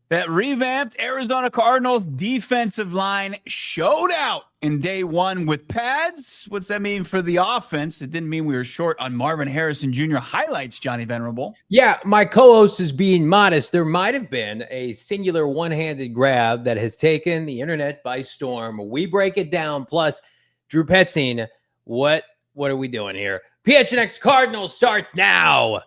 That revamped Arizona Cardinals defensive line showed out in day one with pads. What's that mean for the offense? It didn't mean we were short on Marvin Harrison Jr. highlights, Johnny Venerable. Yeah, my co-host is being modest. There might have been a singular one-handed grab that has taken the internet by storm. We break it down. Plus, Drew Petzing, what are we doing here? PHNX Cardinals starts now.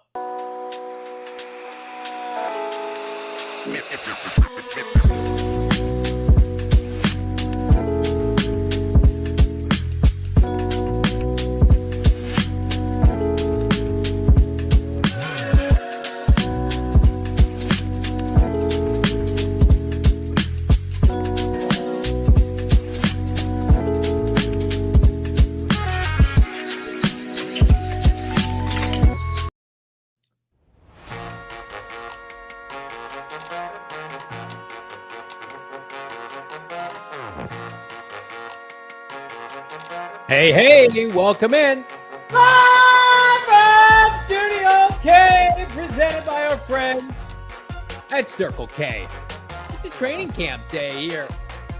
Hey, welcome in. Live from Studio K, presented by our friends at Circle K. It's a training camp day here.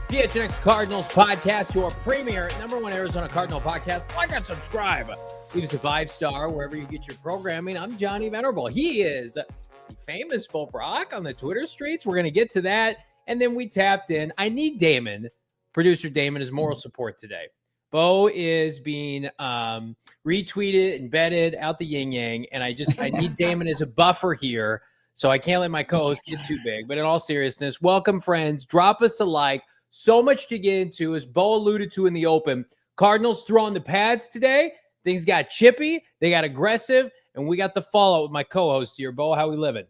PHNX Cardinals podcast, your premier #1 Arizona Cardinal podcast. Like and subscribe. Leave us a 5-star wherever you get your programming. I'm Johnny Venerable. He is the famous Brack on the Twitter streets. We're going to get to that. And then we tapped in. I need Damon, producer Damon, as moral support today. Bo is being retweeted, embedded out the yin yang, and I need Damon as a buffer here, so I can't let my co-host get too big. But in all seriousness, welcome, friends. Drop us a like. So much to get into, as Bo alluded to in the open. Cardinals threw on the pads today. Things got chippy. They got aggressive, and we got the fallout with my co-host here. Bo, how we living?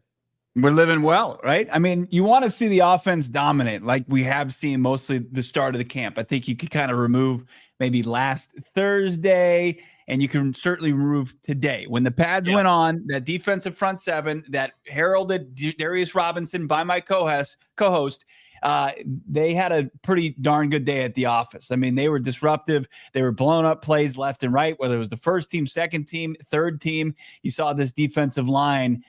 We're living well, right? I mean, you want to see the offense dominate like we have seen mostly the start of the camp. I think you could kind of remove maybe last Thursday, and you can certainly remove today. When the pads went on, that defensive front seven that heralded Darius Robinson by my co-host, they had a pretty darn good day at the office. I mean, they were disruptive. They were blowing up plays left and right, whether it was the first team, second team, third team. You saw this defensive line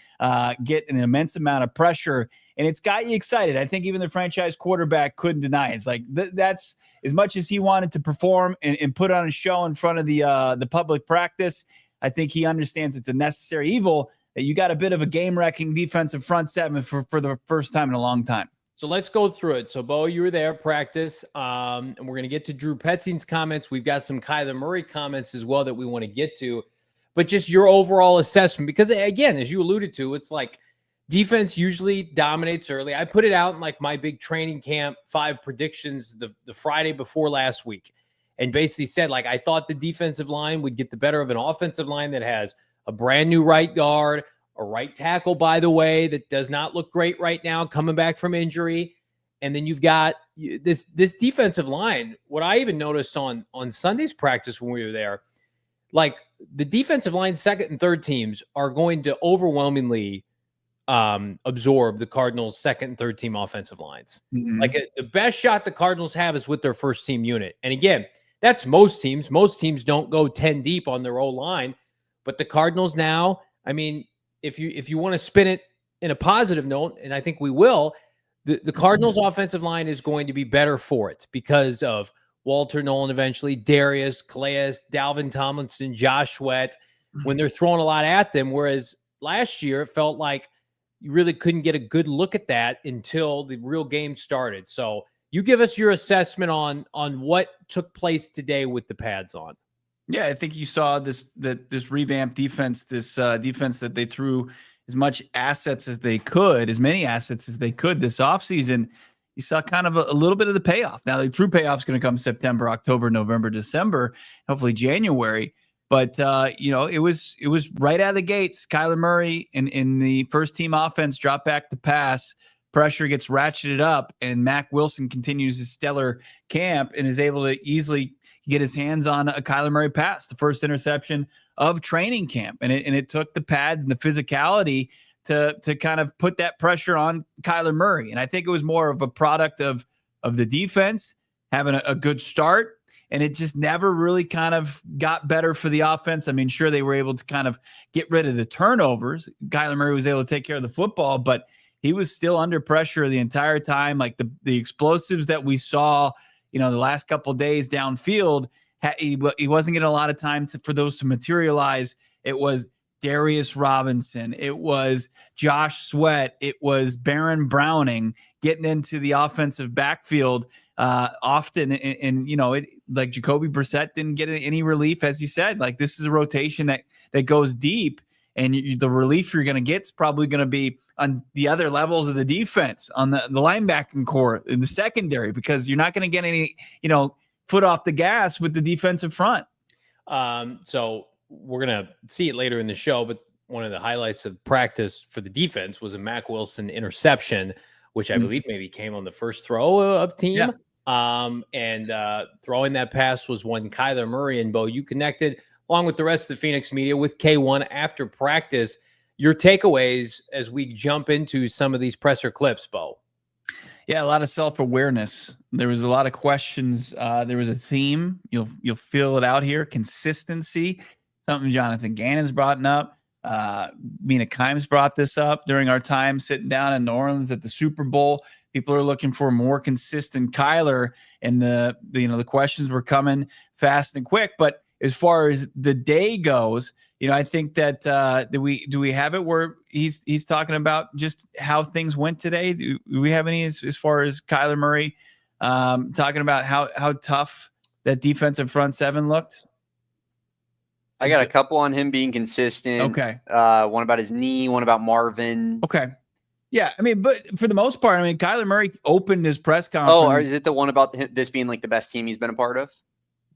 get an immense amount of pressure, and it's got you excited. I think even the franchise quarterback couldn't deny it. It's like that's as much as he wanted to perform and put on a show in front of the public practice. I think he understands it's a necessary evil that you got a bit of a game-wrecking defensive front seven for the first time in a long time. So let's go through it. So, Bo, you were there, practice, and we're going to get to Drew Petzing's comments. We've got some Kyler Murray comments as well that we want to get to. But just your overall assessment, because, again, as you alluded to, it's like defense usually dominates early. I put it out in like my big training camp 5 predictions the Friday before last week, and basically said, like, I thought the defensive line would get the better of an offensive line that has a brand new right guard, a right tackle, by the way, that does not look great right now, coming back from injury. And then you've got this defensive line. What I even noticed on Sunday's practice when we were there, like the defensive line, second and third teams are going to overwhelmingly absorb the Cardinals' second and third team offensive lines. Mm-hmm. Like the best shot the Cardinals have is with their first team unit. And again, that's most teams. Most teams don't go 10 deep on their O-line, but the Cardinals now, I mean, if you want to spin it in a positive note, and I think we will, the Cardinals' offensive line is going to be better for it because of Walter Nolan eventually, Darius, Calais, Dalvin Tomlinson, Josh Sweat, when they're throwing a lot at them, whereas last year it felt like you really couldn't get a good look at that until the real game started. So you give us your assessment on what took place today with the pads on. Yeah, I think you saw this revamped defense, this defense that they threw as much assets as they could, as many assets as they could this offseason. You saw kind of a little bit of the payoff. Now, the true payoff is going to come September, October, November, December, hopefully January. But, it was right out of the gates. Kyler Murray in the first team offense dropped back to pass. Pressure gets ratcheted up, and Mack Wilson continues his stellar camp and is able to easily get his hands on a Kyler Murray pass, the first interception of training camp. And it took the pads and the physicality to kind of put that pressure on Kyler Murray. And I think it was more of a product of the defense having a good start, and it just never really kind of got better for the offense. I mean, sure, they were able to kind of get rid of the turnovers. Kyler Murray was able to take care of the football, but he was still under pressure the entire time. Like the explosives that we saw, the last couple of days downfield, he wasn't getting a lot of time for those to materialize. It was Darius Robinson. It was Josh Sweat. It was Baron Browning getting into the offensive backfield often. And like Jacoby Brissett didn't get any relief, as you said. Like, this is a rotation that goes deep, and the relief you're going to get is probably going to be on the other levels of the defense, on the linebacking core, in the secondary, because you're not going to get any, foot off the gas with the defensive front. So we're going to see it later in the show, but one of the highlights of practice for the defense was a Mack Wilson interception, which I believe maybe came on the first throw of team. Yeah. Throwing that pass was one Kyler Murray. And Bo, you connected along with the rest of the Phoenix media with K1 after practice. Your takeaways as we jump into some of these presser clips, Bo. Yeah, a lot of self-awareness. There was a lot of questions. There was a theme. You'll feel it out here. Consistency. Something Jonathan Gannon's brought up. Mina Kimes brought this up during our time sitting down in New Orleans at the Super Bowl. People are looking for more consistent Kyler, and the questions were coming fast and quick. But as far as the day goes, I think that do we have it where he's talking about just how things went today? Do we have any as far as Kyler Murray talking about how tough that defensive front seven looked? I got a couple on him being consistent. Okay. One about his knee, one about Marvin. Okay. Yeah, but for the most part, Kyler Murray opened his press conference. Oh, is it the one about this being like the best team he's been a part of?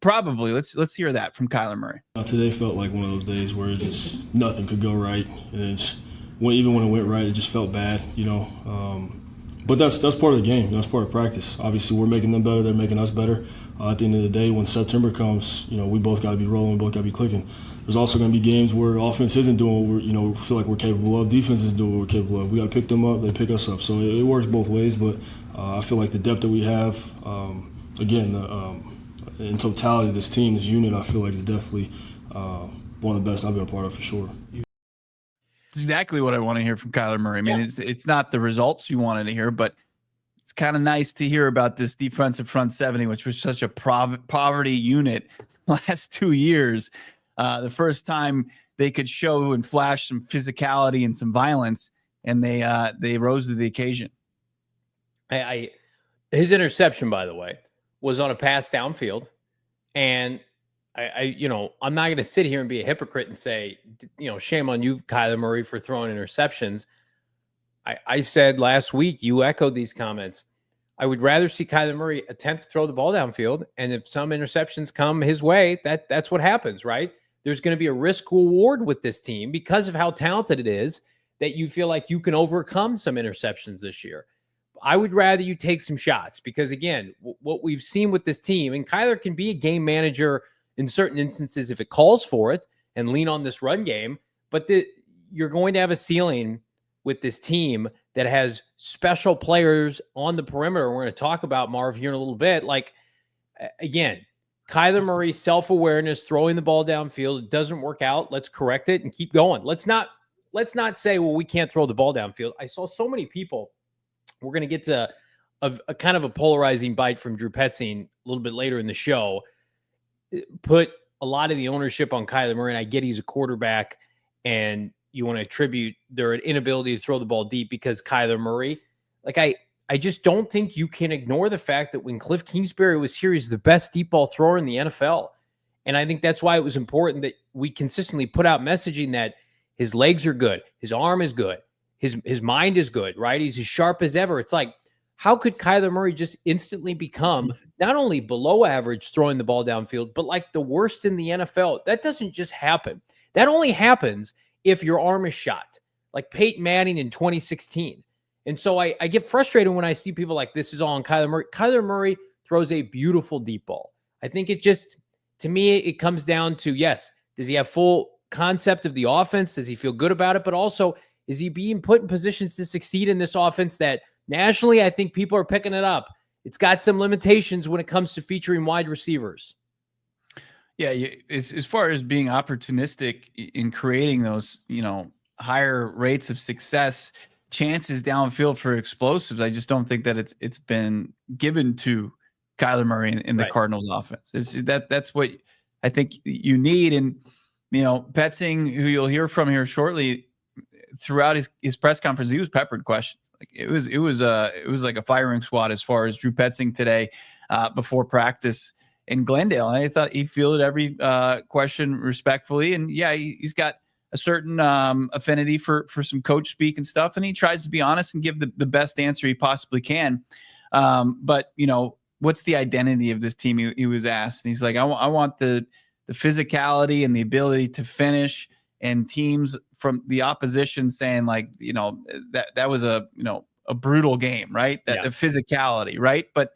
Probably. Let's hear that from Kyler Murray. Today felt like one of those days where just nothing could go right, and even when it went right, it just felt bad, But that's part of the game. That's part of practice. Obviously, we're making them better. They're making us better. At the end of the day, when September comes, we both got to be rolling. We both got to be clicking. There's also going to be games where offense isn't doing what we feel like we're capable of. Defense is doing what we're capable of. We got to pick them up. They pick us up. So it works both ways. But I feel like the depth that we have, in totality, this team, this unit, I feel like is definitely one of the best I've been a part of for sure. It's exactly what I want to hear from Kyler Murray. It's not the results you wanted to hear, but it's kind of nice to hear about this defensive front 70, which was such a poverty unit last 2 years. The first time they could show and flash some physicality and some violence, and they rose to the occasion. His interception, by the way, was on a pass downfield, and I'm not going to sit here and be a hypocrite and say, shame on you, Kyler Murray, for throwing interceptions. I said last week, you echoed these comments. I would rather see Kyler Murray attempt to throw the ball downfield, and if some interceptions come his way, that's what happens, right? There's going to be a risk reward with this team because of how talented it is, that you feel like you can overcome some interceptions this year. I would rather you take some shots because, again, what we've seen with this team, and Kyler can be a game manager in certain instances if it calls for it and lean on this run game, but you're going to have a ceiling with this team that has special players on the perimeter. We're going to talk about Marv here in a little bit. Like, again, Kyler Murray, self-awareness, throwing the ball downfield. It doesn't work out. Let's correct it and keep going. Let's not say, well, we can't throw the ball downfield. I saw so many people. We're going to get to a kind of a polarizing bite from Drew Petzing a little bit later in the show. Put a lot of the ownership on Kyler Murray, and I get he's a quarterback, and you want to attribute their inability to throw the ball deep because Kyler Murray. Like, I just don't think you can ignore the fact that when Cliff Kingsbury was here, he's the best deep ball thrower in the NFL. And I think that's why it was important that we consistently put out messaging that his legs are good, his arm is good, his mind is good, right? He's as sharp as ever. It's like, how could Kyler Murray just instantly become not only below average throwing the ball downfield, but like the worst in the NFL? That doesn't just happen. That only happens if your arm is shot, like Peyton Manning in 2016. And so I get frustrated when I see people like, this is all on Kyler Murray. Kyler Murray throws a beautiful deep ball. I think it just, to me, it comes down to, yes, does he have full concept of the offense? Does he feel good about it? But also, is he being put in positions to succeed in this offense that nationally, I think people are picking it up? It's got some limitations when it comes to featuring wide receivers. Yeah, as far as being opportunistic in creating those, higher rates of success, chances downfield for explosives. I just don't think that it's been given to Kyler Murray in the Cardinals offense. That's what I think you need. And, Petzing, who you'll hear from here shortly, throughout his press conference, he was peppered questions. Like it was like a firing squad as far as Drew Petzing today before practice in Glendale. And I thought he fielded every question respectfully. And yeah, he's got a certain affinity for some coach speak and stuff. And he tries to be honest and give the best answer he possibly can. But what's the identity of this team? He was asked, and he's like, I want the physicality and the ability to finish, and teams from the opposition saying like, that was a brutal game, right? The physicality, right? But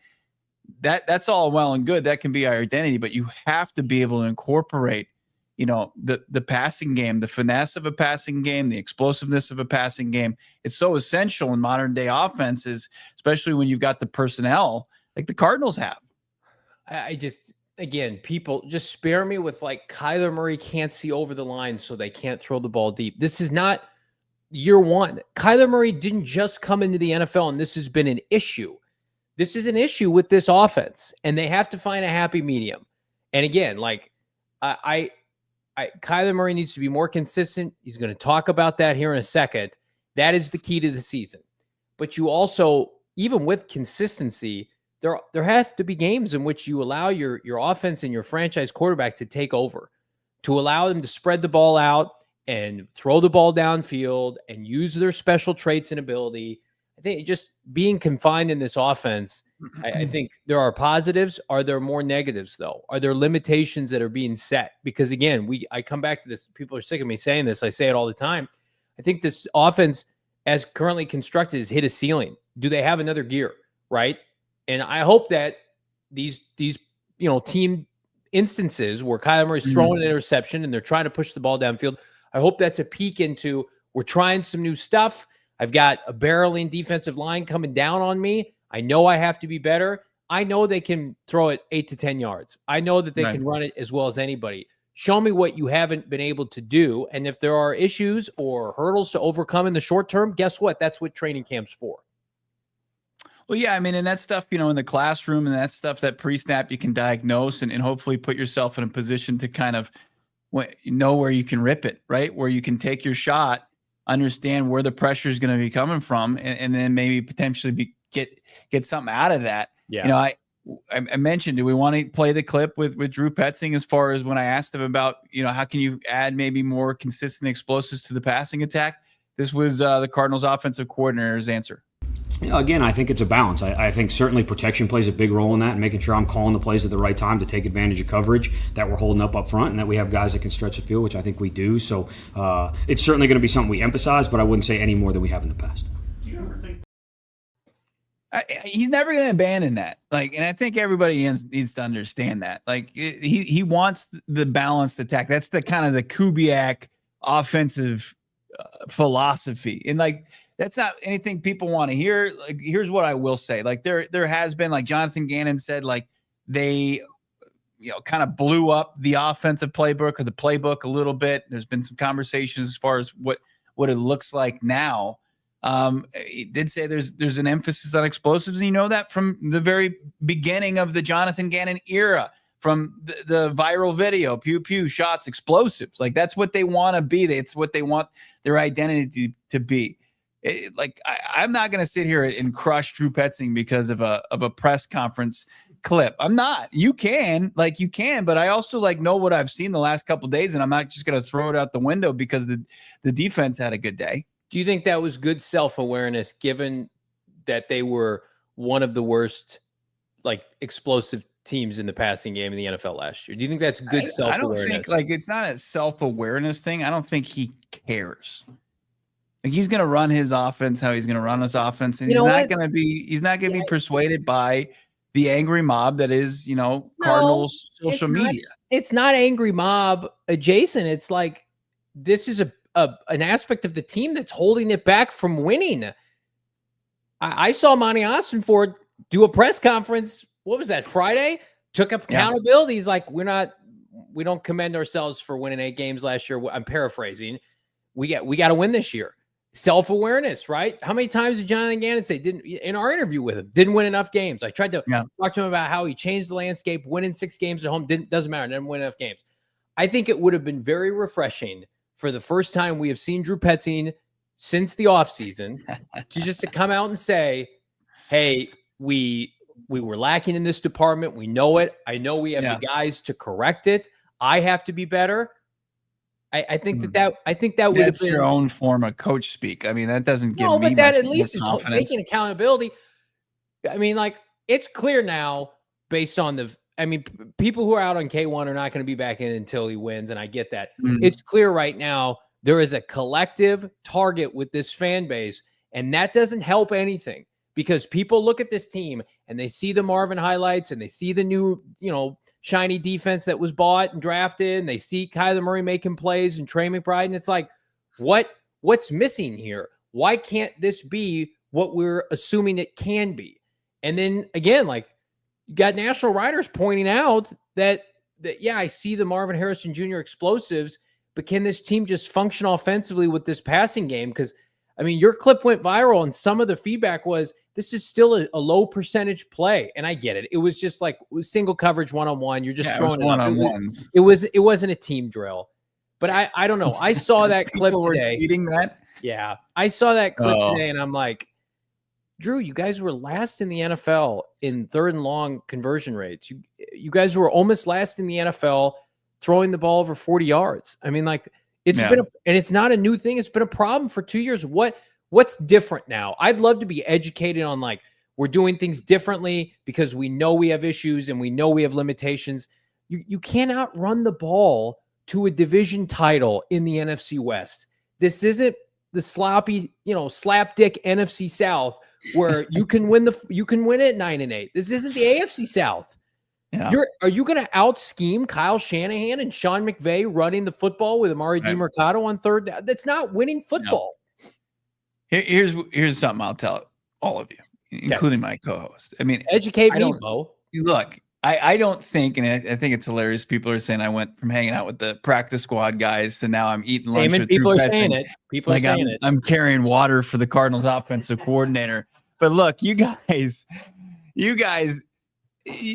that's all well and good. That can be our identity, but you have to be able to incorporate, the passing game, the finesse of a passing game, the explosiveness of a passing game. It's so essential in modern day offenses, especially when you've got the personnel like the Cardinals have. Again, people just spare me with like Kyler Murray can't see over the line, so they can't throw the ball deep. This is not year one. Kyler Murray didn't just come into the NFL and this has been an issue. This is an issue with this offense, and they have to find a happy medium. And again, like Kyler Murray needs to be more consistent. He's going to talk about that here in a second. That is the key to the season. But you also, even with consistency, there have to be games in which you allow your offense and your franchise quarterback to take over, to allow them to spread the ball out and throw the ball downfield and use their special traits and ability. I think just being confined in this offense, I think there are positives. Are there more negatives, though? Are there limitations that are being set? Because, again, I come back to this. People are sick of me saying this. I say it all the time. I think this offense, as currently constructed, has hit a ceiling. Do they have another gear, right? And I hope that these team instances where Kyler Murray's throwing an interception and they're trying to push the ball downfield, I hope that's a peek into we're trying some new stuff. I've got a barreling defensive line coming down on me. I know I have to be better. I know they can throw it 8 to 10 yards. I know that they can run it as well as anybody. Show me what you haven't been able to do. And if there are issues or hurdles to overcome in the short term, guess what? That's what training camp's for. Well, yeah, I mean, and that stuff, in the classroom, and that stuff that pre-snap you can diagnose and hopefully put yourself in a position to kind of know where you can rip it, right? Where you can take your shot, understand where the pressure is going to be coming from, and then maybe potentially get something out of that. Yeah. I mentioned, do we want to play the clip with Drew Petzing as far as when I asked him about, how can you add maybe more consistent explosives to the passing attack? This was the Cardinals offensive coordinator's answer. Again, I think it's a balance. I think certainly protection plays a big role in that, and making sure I'm calling the plays at the right time to take advantage of coverage, that we're holding up front, and that we have guys that can stretch the field, which I think we do. So it's certainly going to be something we emphasize, but I wouldn't say any more than we have in the past. Do you ever think he's never going to abandon that? And I think everybody needs to understand that. He wants the balanced attack. That's the kind of the Kubiak offensive philosophy, and that's not anything people want to hear. Here's what I will say. There has been, like Jonathan Gannon said, they, kind of blew up the offensive playbook or the playbook a little bit. There's been some conversations as far as what it looks like now. He did say there's an emphasis on explosives. And that from the very beginning of the Jonathan Gannon era, from the viral video, pew, pew, shots, explosives. That's what they want to be. It's what they want their identity to be. I'm not going to sit here and crush Drew Petzing because of a press conference clip. I'm not. You can, but I also know what I've seen the last couple of days, and I'm not just going to throw it out the window because the defense had a good day. Do you think that was good self-awareness, given that they were one of the worst explosive teams in the passing game in the NFL last year? Do you think that's good self-awareness? I don't think it's not a self-awareness thing. I don't think he cares. He's going to run his offense how he's going to run his offense, and he's not going to be persuaded by the angry mob that is, Cardinals social media. It's not angry mob adjacent. It's this is an aspect of the team that's holding it back from winning. I saw Monti Ossenfort do a press conference. What was that, Friday? Took up accountability. He's like, we don't commend ourselves for winning 8 games last year. I'm paraphrasing. We got to win this year. self-awareness, right? How many times did Jonathan Gannon say, in our interview with him, didn't win enough games? I tried to talk to him about how he changed the landscape, winning 6 games at home, doesn't matter, didn't win enough games. I think it would have been very refreshing for the first time we have seen Drew Petzing since the offseason to come out and say, hey, we were lacking in this department. We know it. I know we have the guys to correct it. I have to be better. I think that would have been your own form of coach speak. I mean, that doesn't give me but that much at least is confidence. taking accountability. I mean, like, it's clear now based on people who are out on K1 are not going to be back in until he wins, and I get that. It's clear right now there is a collective target with this fan base, and that doesn't help anything because people look at this team and they see the Marvin highlights and they see the new, shiny defense that was bought and drafted, and they see Kyler Murray making plays and Trey McBride, and it's like, what's missing here? Why can't this be what we're assuming it can be? And then again, like, you got national writers pointing out that I see the Marvin Harrison Jr. explosives, but can this team just function offensively with this passing game? Because, I mean, your clip went viral, and some of the feedback was this is still a low percentage play. And I get it. It was just like single coverage one-on-one. You're just throwing it one-on-ones. It wasn't a team drill. But I don't know. I saw that clip today. Tweeting that? Yeah. I saw that clip today, and I'm like, Drew, you guys were last in the NFL in 3rd and long conversion rates. You guys were almost last in the NFL throwing the ball over 40 yards. I mean, like, it's been and it's not a new thing. It's been a problem for 2 years. What's different now? I'd love to be educated on, like, we're doing things differently because we know we have issues and we know we have limitations. You cannot run the ball to a division title in the NFC West. This isn't the sloppy, slapdick NFC South where you can win it 9-8. This isn't the AFC South. Yeah. Are you going to out scheme Kyle Shanahan and Sean McVay running the football with Amari DiMercato on 3rd down? That's not winning football. No. Here's something I'll tell all of you, including my co-host. I mean, educate me, Bo. Look, I don't think, and I think it's hilarious. People are saying I went from hanging out with the practice squad guys to now I'm eating lunch with people Drew are Petzing. saying it. People are saying it. I'm carrying water for the Cardinals offensive coordinator. But look, you guys,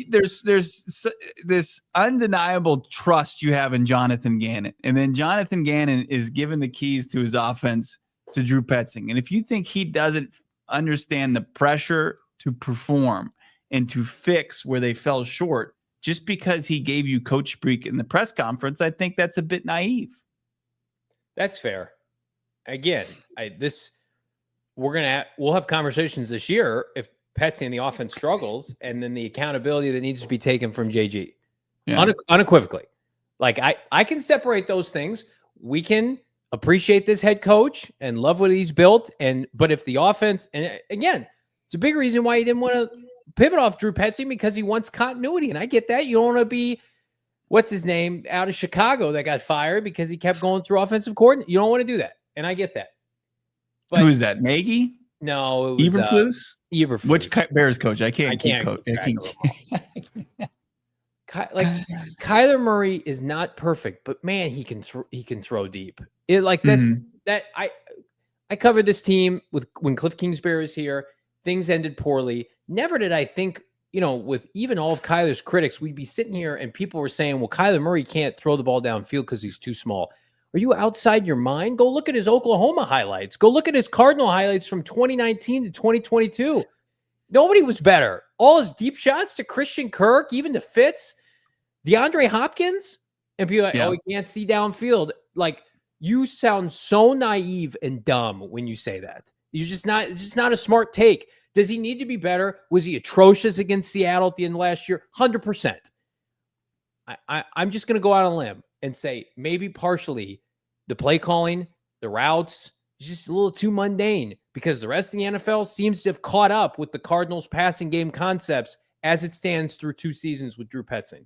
there's this undeniable trust you have in Jonathan Gannon. And then Jonathan Gannon is given the keys to his offense to Drew Petzing. And if you think he doesn't understand the pressure to perform and to fix where they fell short just because he gave you coach speak in the press conference, I think that's a bit naive. That's fair. Again, we'll have conversations this year if Petzing and the offense struggles, and then the accountability that needs to be taken from JG unequivocally. Like, I can separate those things. We can appreciate this head coach and love what he's built. But if the offense, and again, it's a big reason why he didn't want to pivot off Drew Petzing, because he wants continuity. And I get that. You don't want to be, what's his name, out of Chicago that got fired because he kept going through offensive coordinator. You don't want to do that. And I get that. But who is that? Nagy? No, it was Eberflus? Eberflus. Which Bears coach? I can't keep coach. Like, Kyler Murray is not perfect, but man, he can throw deep. I covered this team when Cliff Kingsbury was here. Things ended poorly. Never did I think, with even all of Kyler's critics, we'd be sitting here and people were saying, well, Kyler Murray can't throw the ball downfield because he's too small. Are you outside your mind? Go look at his Oklahoma highlights. Go look at his Cardinal highlights from 2019 to 2022. Nobody was better. All his deep shots to Christian Kirk, even to Fitz, DeAndre Hopkins, and people are like, oh, he can't see downfield. Like, you sound so naive and dumb when you say that. It's just not a smart take. Does he need to be better? Was he atrocious against Seattle at the end of last year? 100%. I'm just going to go out on a limb and say maybe partially the play calling, the routes, is just a little too mundane because the rest of the NFL seems to have caught up with the Cardinals' passing game concepts as it stands through 2 seasons with Drew Petzing.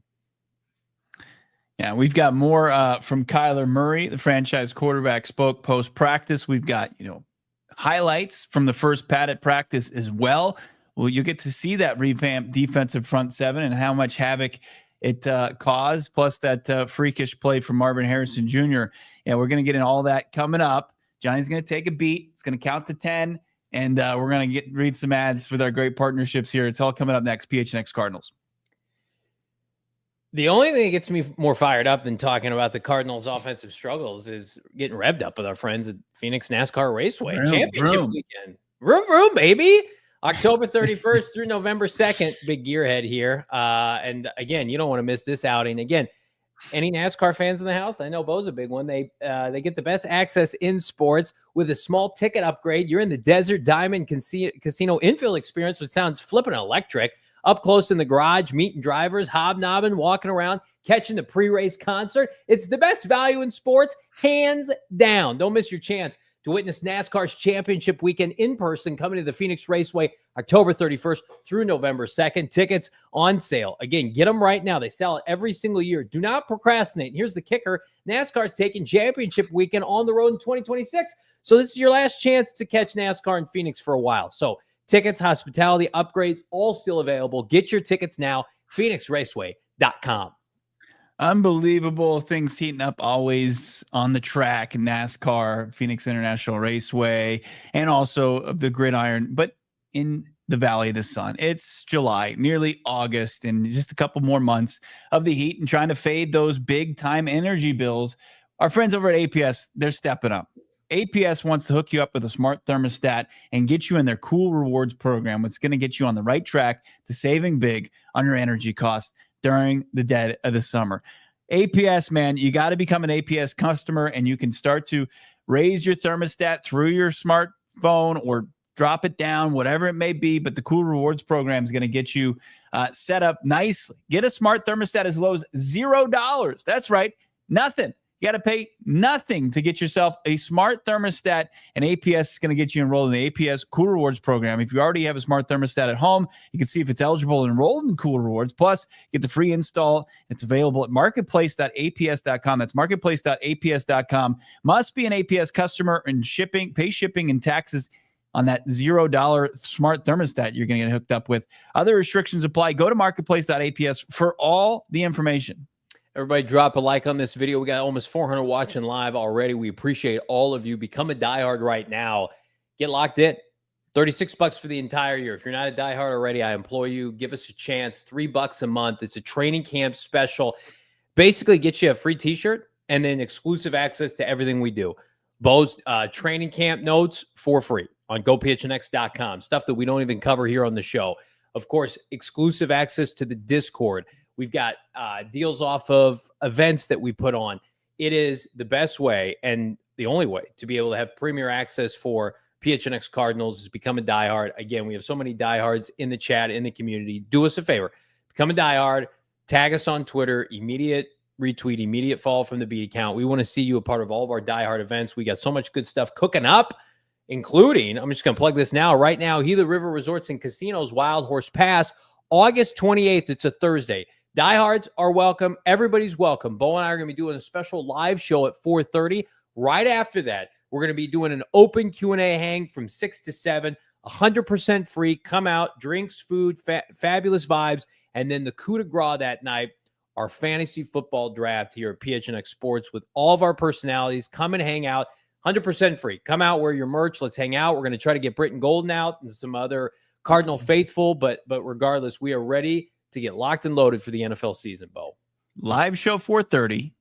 Yeah, we've got more from Kyler Murray. The franchise quarterback spoke post-practice. We've got, highlights from the first padded practice as well. Well, you get to see that revamped defensive front seven and how much havoc it caused, plus that freakish play from Marvin Harrison Jr. Yeah, we're going to get in all that coming up. Johnny's going to take a beat. It's going to count to 10. And we're going to read some ads with our great partnerships here. It's all coming up next. PHNX Cardinals. The only thing that gets me more fired up than talking about the Cardinals' offensive struggles is getting revved up with our friends at Phoenix NASCAR Raceway Championship weekend. Vroom, baby. October 31st through November 2nd. Big gearhead here. And again, you don't want to miss this outing. Again, any NASCAR fans in the house? I know Bo's a big one. They get the best access in sports with a small ticket upgrade. You're in the Desert Diamond Casino infield experience, which sounds flippin' electric. Up close in the garage, meeting drivers, hobnobbing, walking around, catching the pre-race concert. It's the best value in sports, hands down. Don't miss your chance to witness NASCAR's championship weekend in person, coming to the Phoenix Raceway October 31st through November 2nd. Tickets on sale. Again, get them right now. They sell it every single year. Do not procrastinate. Here's the kicker. NASCAR's taking championship weekend on the road in 2026. So this is your last chance to catch NASCAR in Phoenix for a while. So tickets, hospitality, upgrades, all still available. Get your tickets now, phoenixraceway.com. Unbelievable things heating up always on the track, NASCAR, Phoenix International Raceway, and also of the gridiron, but in the Valley of the Sun. It's July, nearly August, and just a couple more months of the heat and trying to fade those big time energy bills. Our friends over at APS, they're stepping up. APS wants to hook you up with a smart thermostat and get you in their Cool Rewards program, which is going to get you on the right track to saving big on your energy costs during the dead of the summer. APS, man, you got to become an APS customer, and you can start to raise your thermostat through your smartphone or drop it down, whatever it may be. But the Cool Rewards program is going to get you set up nicely. Get a smart thermostat as low as $0. That's right, nothing. You got to pay nothing to get yourself a smart thermostat, and APS is going to get you enrolled in the APS Cool Rewards program. If you already have a smart thermostat at home, you can see if it's eligible and enrolled in Cool Rewards. Plus, get the free install. It's available at marketplace.aps.com. That's marketplace.aps.com. Must be an APS customer and pay shipping and taxes on that $0 smart thermostat you're going to get hooked up with. Other restrictions apply. Go to marketplace.aps for all the information. Everybody drop a like on this video. We got almost 400 watching live already. We appreciate all of you. Become a diehard right now. Get locked in. $36 for the entire year. If you're not a diehard already, I implore you, give us a chance. $3 a month. It's a training camp special. Basically, get you a free t-shirt and then exclusive access to everything we do. Bo's training camp notes for free on gophnx.com. Stuff that we don't even cover here on the show. Of course, exclusive access to the Discord. We've got deals off of events that we put on. It is the best way and the only way to be able to have premier access for PHNX Cardinals is become a diehard. Again, we have so many diehards in the chat, in the community. Do us a favor. Become a diehard. Tag us on Twitter. Immediate retweet, immediate follow from the beat account. We want to see you a part of all of our diehard events. We got so much good stuff cooking up, including, I'm just going to plug this now. Right now, Gila River Resorts and Casinos Wild Horse Pass, August 28th. It's a Thursday. Diehards are welcome. Everybody's welcome. Bo and I are going to be doing a special live show at 4:30. Right after that, we're going to be doing an open Q&A hang from 6 to 7, 100% free. Come out, drinks, food, fabulous vibes, and then the coup de grace that night, our fantasy football draft here at PHNX Sports with all of our personalities. Come and hang out, 100% free. Come out, wear your merch. Let's hang out. We're going to try to get Britton Golden out and some other Cardinal faithful, but regardless, we are ready to get locked and loaded for the NFL season, Bo. Live show 4:30.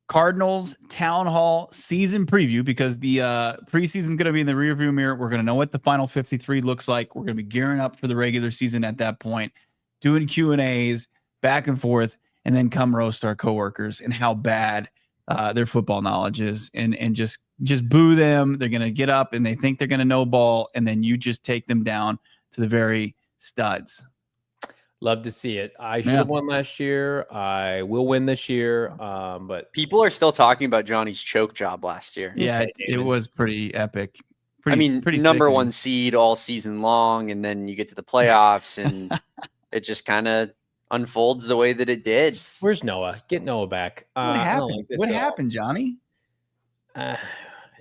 Cardinals Town Hall season preview, because the preseason is going to be in the rearview mirror. We're going to know what the final 53 looks like. We're going to be gearing up for the regular season at that point, doing Q&As back and forth, and then come roast our coworkers and how bad their football knowledge is, and just boo them. They're going to get up and they think they're going to know ball, and then you just take them down to the very studs. Love to see it. I should have won last year. I will win this year. But people are still talking about Johnny's choke job last year. Yeah, it was pretty epic. Pretty number sickening. 1 seed all season long, and then you get to the playoffs, and it just kind of unfolds the way that it did. Where's Noah? Get Noah back. What happened? What happened, Johnny? I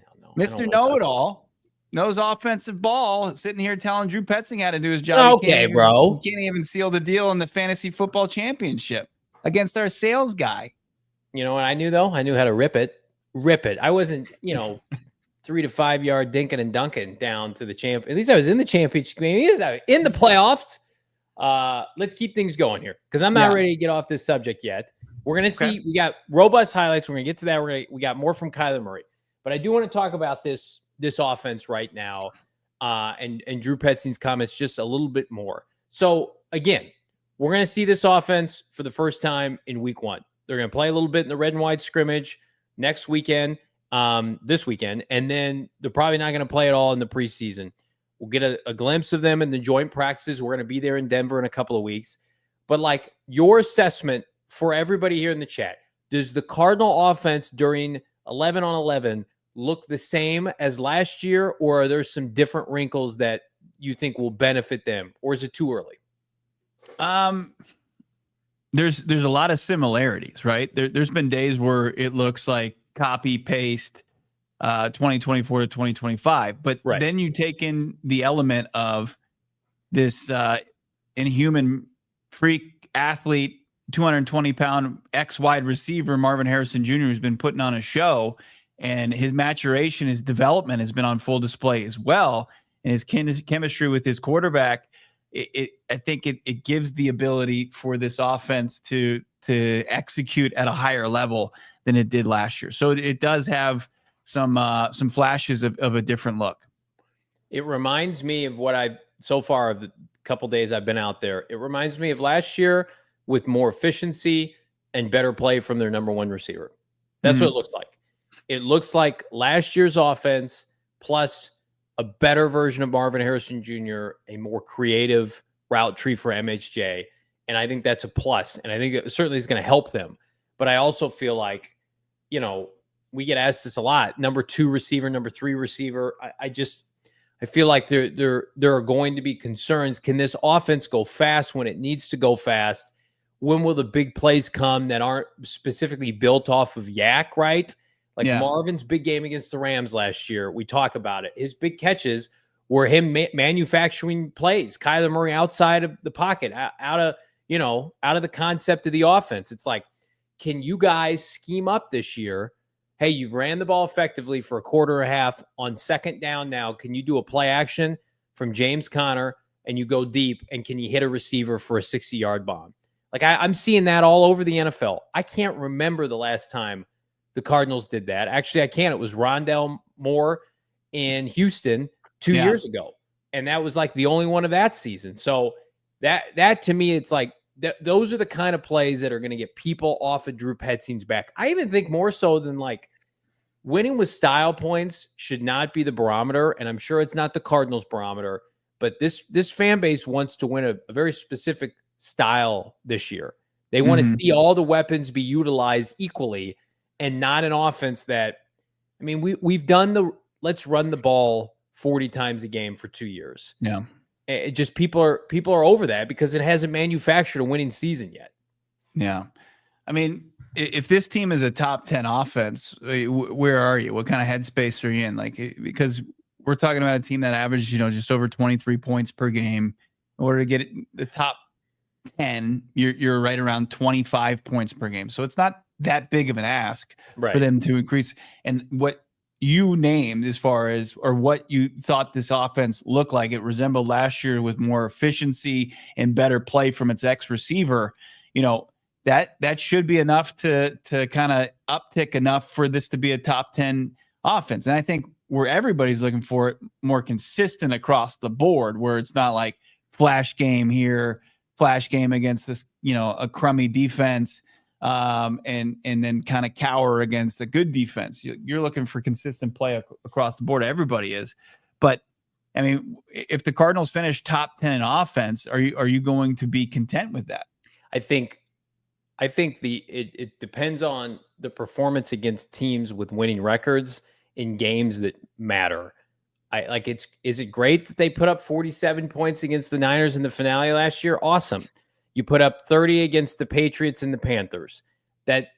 don't know. Mr. Know-it-all knows offensive ball, sitting here telling Drew Petzing how to do his job. Okay, bro. He can't even seal the deal in the fantasy football championship against our sales guy. You know what I knew, though? I knew how to rip it. Rip it. I wasn't, 3 to 5 yard dinking and dunking down to the champ. At least I was in the championship game. He is in the playoffs. Let's keep things going here because I'm not ready to get off this subject yet. We're going to see. We got robust highlights. We're going to get to that. We got more from Kyler Murray. But I do want to talk about this offense right now and Drew Petzing's comments just a little bit more. So, again, we're going to see this offense for the first time in week 1. They're going to play a little bit in the red and white scrimmage next weekend, this weekend, and then they're probably not going to play at all in the preseason. We'll get a glimpse of them in the joint practices. We're going to be there in Denver in a couple of weeks. But, like, your assessment for everybody here in the chat, does the Cardinal offense during 11 on 11 look the same as last year, or are there some different wrinkles that you think will benefit them, or is it too early? There's a lot of similarities, right? There's been days where it looks like copy paste 2024 to 2025, but then you take in the element of this inhuman freak athlete, 220-pound ex-wide receiver Marvin Harrison Jr. who's been putting on a show, and his maturation, his development has been on full display as well, and his chemistry with his quarterback. I think it gives the ability for this offense to execute at a higher level than it did last year. So it does have some flashes of a different look. It reminds me of what so far of the couple days I've been out there. It reminds me of last year with more efficiency and better play from their number 1 receiver. That's what it looks like. It looks like last year's offense plus a better version of Marvin Harrison Jr., a more creative route tree for MHJ. And I think that's a plus. And I think it certainly is going to help them. But I also feel like, we get asked this a lot. Number 2 receiver, number 3 receiver. I feel like there are going to be concerns. Can this offense go fast when it needs to go fast? When will the big plays come that aren't specifically built off of yak, right? Like Marvin's big game against the Rams last year, we talk about it. His big catches were him manufacturing plays. Kyler Murray outside of the pocket, out of the concept of the offense. It's like, can you guys scheme up this year? Hey, you've ran the ball effectively for a quarter and a half on second down now. Can you do a play action from James Conner and you go deep, and can you hit a receiver for a 60-yard bomb? Like I'm seeing that all over the NFL. I can't remember the last time the Cardinals did that. Actually, I can. It was Rondale Moore in Houston 2 years ago. And that was like the only one of that season. So that to me, it's like those are the kind of plays that are going to get people off of Drew Petzing's back. I even think more so than like winning with style points should not be the barometer. And I'm sure it's not the Cardinals barometer, but this fan base wants to win a very specific style this year. They want to see all the weapons be utilized equally, and not an offense that, I mean, we've done let's run the ball 40 times a game for 2 years. Yeah. It just people are over that because it hasn't manufactured a winning season yet. Yeah. I mean, if this team is a top 10 offense, where are you? What kind of headspace are you in? Like, because we're talking about a team that averages, just over 23 points per game. In order to get the top 10, you're right around 25 points per game. So it's not that big of an ask for them to increase. And what you named as far as, or what you thought this offense looked like, it resembled last year with more efficiency and better play from its receiver. That should be enough to kind of uptick enough for this to be a top 10 offense. And I think where everybody's looking for it, more consistent across the board, where it's not like flash game here, flash game against this, a crummy defense, and then kind of cower against a good defense. You're looking for consistent play across the board. Everybody is. But I mean, if the Cardinals finish top 10 in offense, are you going to be content with that? I think it depends on the performance against teams with winning records in games that matter. Is it great that they put up 47 points against the Niners in the finale last year? Awesome. You put up 30 against the Patriots and the Panthers. That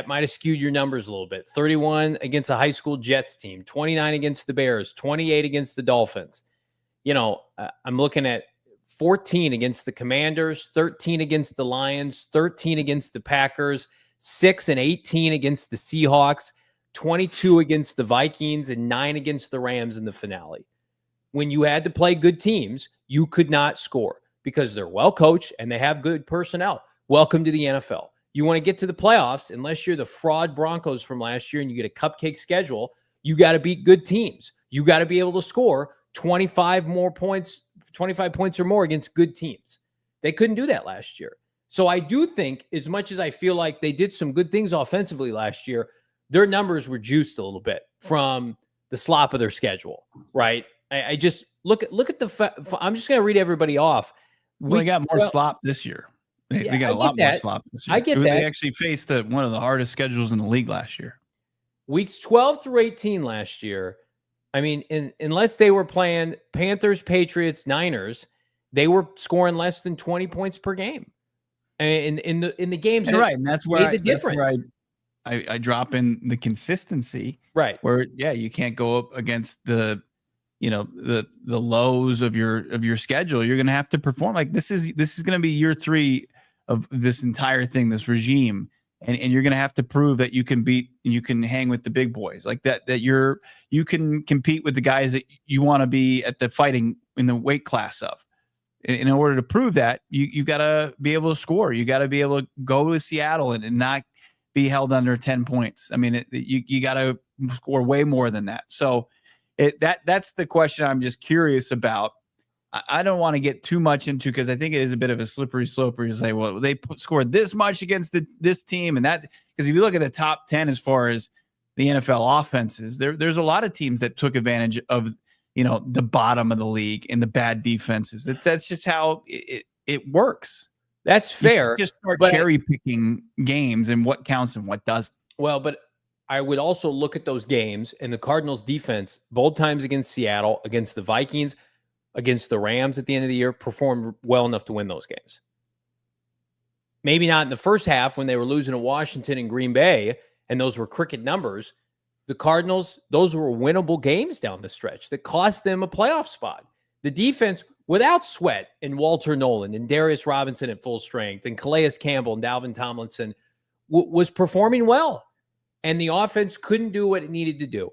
might have skewed your numbers a little bit. 31 against a high school Jets team, 29 against the Bears, 28 against the Dolphins. I'm looking at 14 against the Commanders, 13 against the Lions, 13 against the Packers, 6 and 18 against the Seahawks, 22 against the Vikings, and 9 against the Rams in the finale. When you had to play good teams, you could not score because they're well coached and they have good personnel. Welcome to the NFL. You want to get to the playoffs, unless you're the fraud Broncos from last year and you get a cupcake schedule, you got to beat good teams. You got to be able to score 25 points or more against good teams. They couldn't do that last year. So I do think, as much as I feel like they did some good things offensively last year, their numbers were juiced a little bit from the slop of their schedule, right? I just look at I'm just going to read everybody off. We got more slop this year. They got a lot more slop this year. I get that. They actually faced one of the hardest schedules in the league last year. Weeks 12 through 18 last year, I mean, unless they were playing Panthers, Patriots, Niners, they were scoring less than 20 points per game. And in the games, right, and that's where the difference. I drop in the consistency, right? Where you can't go up against the lows of your schedule. You're going to have to perform. Like this is going to be year 3 of this entire thing, this regime. And you're going to have to prove that you can hang with the big boys, like that you can compete with the guys that you want to be at the fighting in the weight class of. In order to prove that, you got to be able to score. You got to be able to go to Seattle and not be held under 10 points. I mean, you got to score way more than that. So that's the question I'm just curious about. I don't want to get too much into, because I think it is a bit of a slippery slope where you say, well, they scored this much against this team, and that, because if you look at the top 10 as far as the NFL offenses, there's a lot of teams that took advantage of the bottom of the league and the bad defenses. That's just how it works. That's fair. You just start cherry picking games and what counts and what doesn't. Well, but I would also look at those games, and the Cardinals defense, both times against Seattle, against the Vikings, against the Rams at the end of the year, performed well enough to win those games. Maybe not in the first half when they were losing to Washington and Green Bay, and those were cricket numbers. The Cardinals, those were winnable games down the stretch that cost them a playoff spot. The defense, without Sweat and Walter Nolan and Darius Robinson at full strength and Calais Campbell and Dalvin Tomlinson, was performing well. And the offense couldn't do what it needed to do.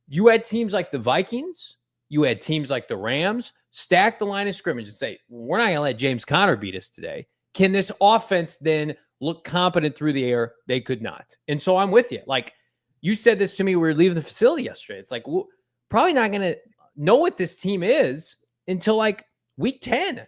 You had teams like the Vikings, you had teams like the Rams stack the line of scrimmage and say, we're not going to let James Conner beat us today. Can this offense then look competent through the air? They could not. And so I'm with you. Like, you said this to me, we were leaving the facility yesterday. It's like, we're probably not going to know what this team is until like week 10,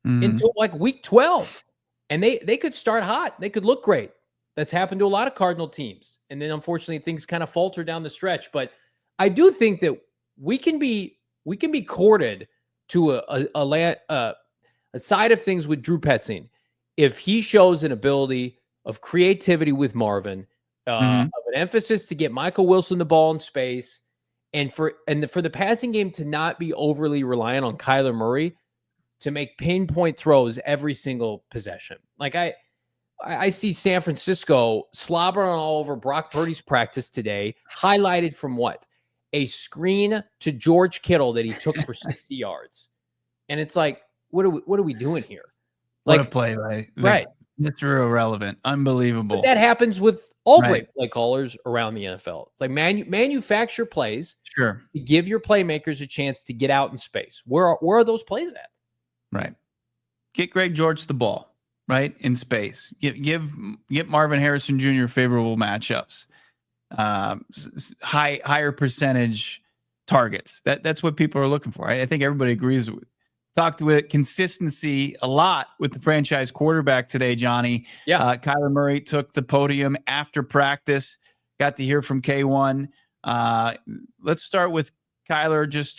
until like week 12. And they could start hot. They could look great. That's happened to a lot of Cardinal teams. And then unfortunately things kind of falter down the stretch. But I do think that we can be courted to a side of things with Drew Petzing if he shows an ability of creativity with Marvin, of an emphasis to get Michael Wilson the ball in space, and for the passing game to not be overly reliant on Kyler Murray to make pinpoint throws every single possession. Like I see San Francisco slobbering all over Brock Purdy's practice today, highlighted from what? A screen to George Kittle that he took for 60 yards. And it's like, what are we doing here? Like, what a play, right? Right. Mr. Irrelevant. Unbelievable. But that happens with all great play callers around the NFL. It's like manufacture plays to give your playmakers a chance to get out in space. Where are those plays at? Right. Get Greg George the ball, right, in space. Get Marvin Harrison Jr. favorable matchups. Higher percentage targets. That's what people are looking for. I think everybody agrees with. Talked with consistency a lot with the franchise quarterback today, Johnny. Yeah. Kyler Murray took the podium after practice. Got to hear from K1. Let's start with Kyler. Just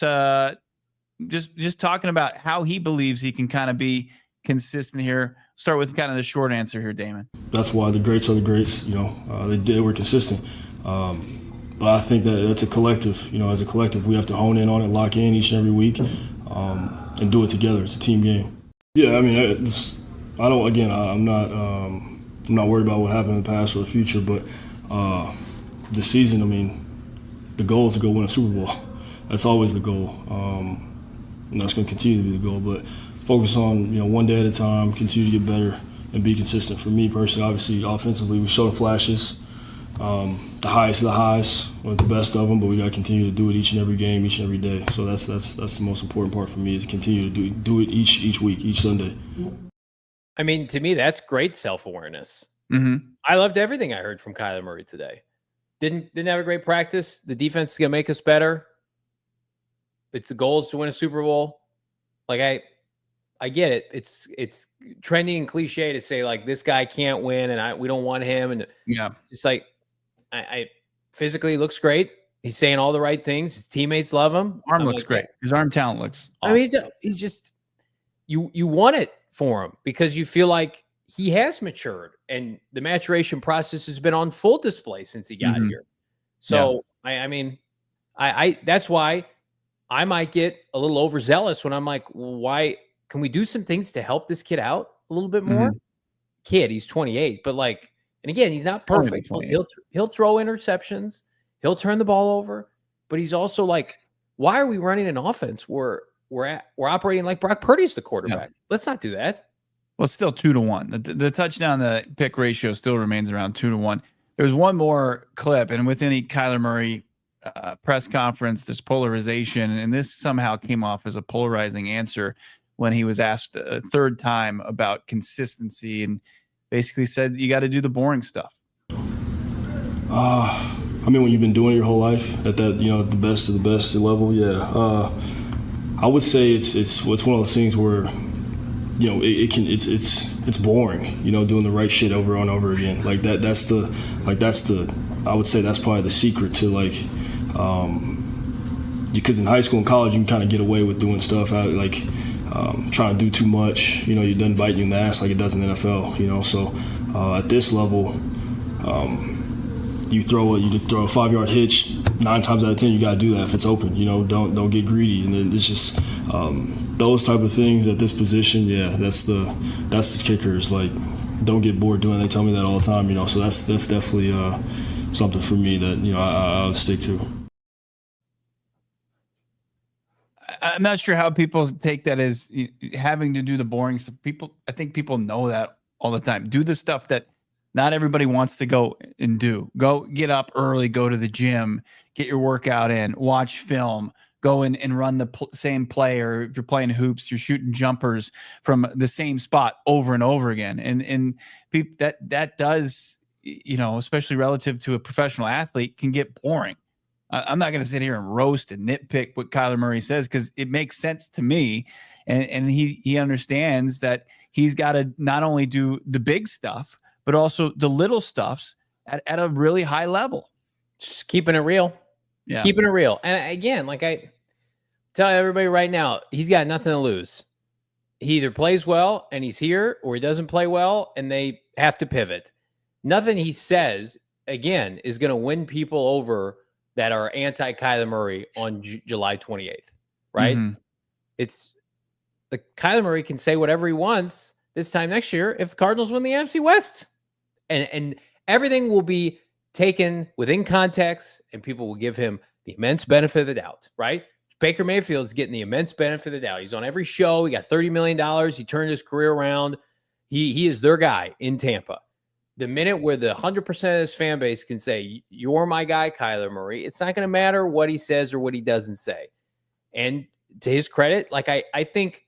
talking about how he believes he can kind of be consistent here. Start with kind of the short answer here, Damon. That's why the greats are the greats. They were consistent. But I think that that's a collective. As a collective, we have to hone in on it, lock in each and every week, and do it together. It's a team game. Yeah, I mean, I'm not worried about what happened in the past or the future, but this season, I mean, the goal is to go win a Super Bowl. That's always the goal, and that's going to continue to be the goal. But focus on one day at a time, continue to get better, and be consistent. For me personally, obviously, offensively, we showed flashes. the highest of the highs with the best of them, but we got to continue to do it each and every game, each and every day. So that's the most important part for me, is continue to do it each week, each Sunday. I mean, to me, that's great self-awareness. Mm-hmm. I loved everything I heard from Kyler Murray today. Didn't have a great practice. The defense is gonna make us better. The goal is to win a Super Bowl. Like I get it. It's trendy and cliche to say like this guy can't win and we don't want him. And Yeah, it's like I physically looks great. He's saying all the right things. His teammates love him. arm looks great. His arm talent looks awesome. I mean, he's just you want it for him because you feel like he has matured and the maturation process has been on full display since he got here. So I mean, I that's why I might get a little overzealous when I'm like, why can we do some things to help this kid out a little bit more? Kid, he's 28, but like, and again, he's not perfect. He'll throw interceptions, he'll turn the ball over, but he's also like, why are we running an offense where we're operating like Brock Purdy's the quarterback? Let's not do that. Well, it's still 2-1. The touchdown, the pick ratio still remains around 2-1. There's one more clip, and with any Kyler Murray press conference, there's polarization, and this somehow came off as a polarizing answer when he was asked a third time about consistency, and basically said you got to do the boring stuff. I mean, when you've been doing it your whole life at that, the best of the best level, yeah. I would say it's one of those things where, it's boring, doing the right shit over and over again. Like that's the I would say that's probably the secret to because in high school and college you can kind of get away with doing stuff trying to do too much, it doesn't bite you in the ass like it does in the NFL, so at this level, you throw a 5-yard hitch, 9 times out of 10 you got to do that if it's open, don't get greedy. And then it's just those type of things at this position. Yeah, that's the kicker, is like, don't get bored doing it. They tell me that all the time, so that's definitely something for me that I would stick to. I'm not sure how people take that as having to do the boring stuff. I think people know that all the time. Do the stuff that not everybody wants to go and do. Go get up early, go to the gym, get your workout in, watch film, go in and run the same play, or if you're playing hoops, you're shooting jumpers from the same spot over and over again. And people, that does, especially relative to a professional athlete, can get boring. I'm not going to sit here and roast and nitpick what Kyler Murray says, because it makes sense to me. And he understands that he's got to not only do the big stuff, but also the little stuffs at a really high level. Just keeping it real. Yeah. Keeping it real. And again, like I tell everybody right now, he's got nothing to lose. He either plays well and he's here, or he doesn't play well and they have to pivot. Nothing he says, again, is going to win people over that are anti-Kyler Murray on July 28th, right? It's like Kyler Murray can say whatever he wants this time next year if the Cardinals win the NFC West. And everything will be taken within context, and people will give him the immense benefit of the doubt, right? Baker Mayfield's getting the immense benefit of the doubt. He's on every show. He got $30 million. He turned his career around. He is their guy in Tampa. The minute where the 100% of his fan base can say, you're my guy, Kyler Murray, it's not going to matter what he says or what he doesn't say. And to his credit, like I think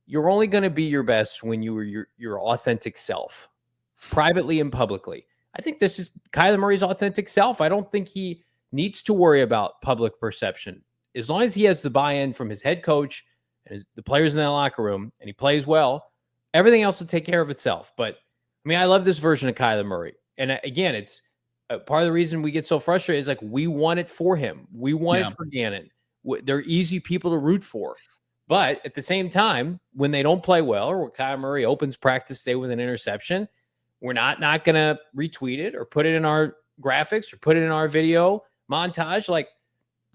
you're only going to be your best when you are your authentic self, privately and publicly. I think this is Kyler Murray's authentic self. I don't think he needs to worry about public perception. As long as he has the buy-in from his head coach and the players in that locker room, and he plays well, everything else will take care of itself. But I mean, I love this version of Kyler Murray. And again, it's part of the reason we get so frustrated is like, we want it for him. We want it for Gannon. They're easy people to root for. But at the same time, when they don't play well, or when Kyler Murray opens practice day with an interception, we're not going to retweet it or put it in our graphics or put it in our video montage. Like,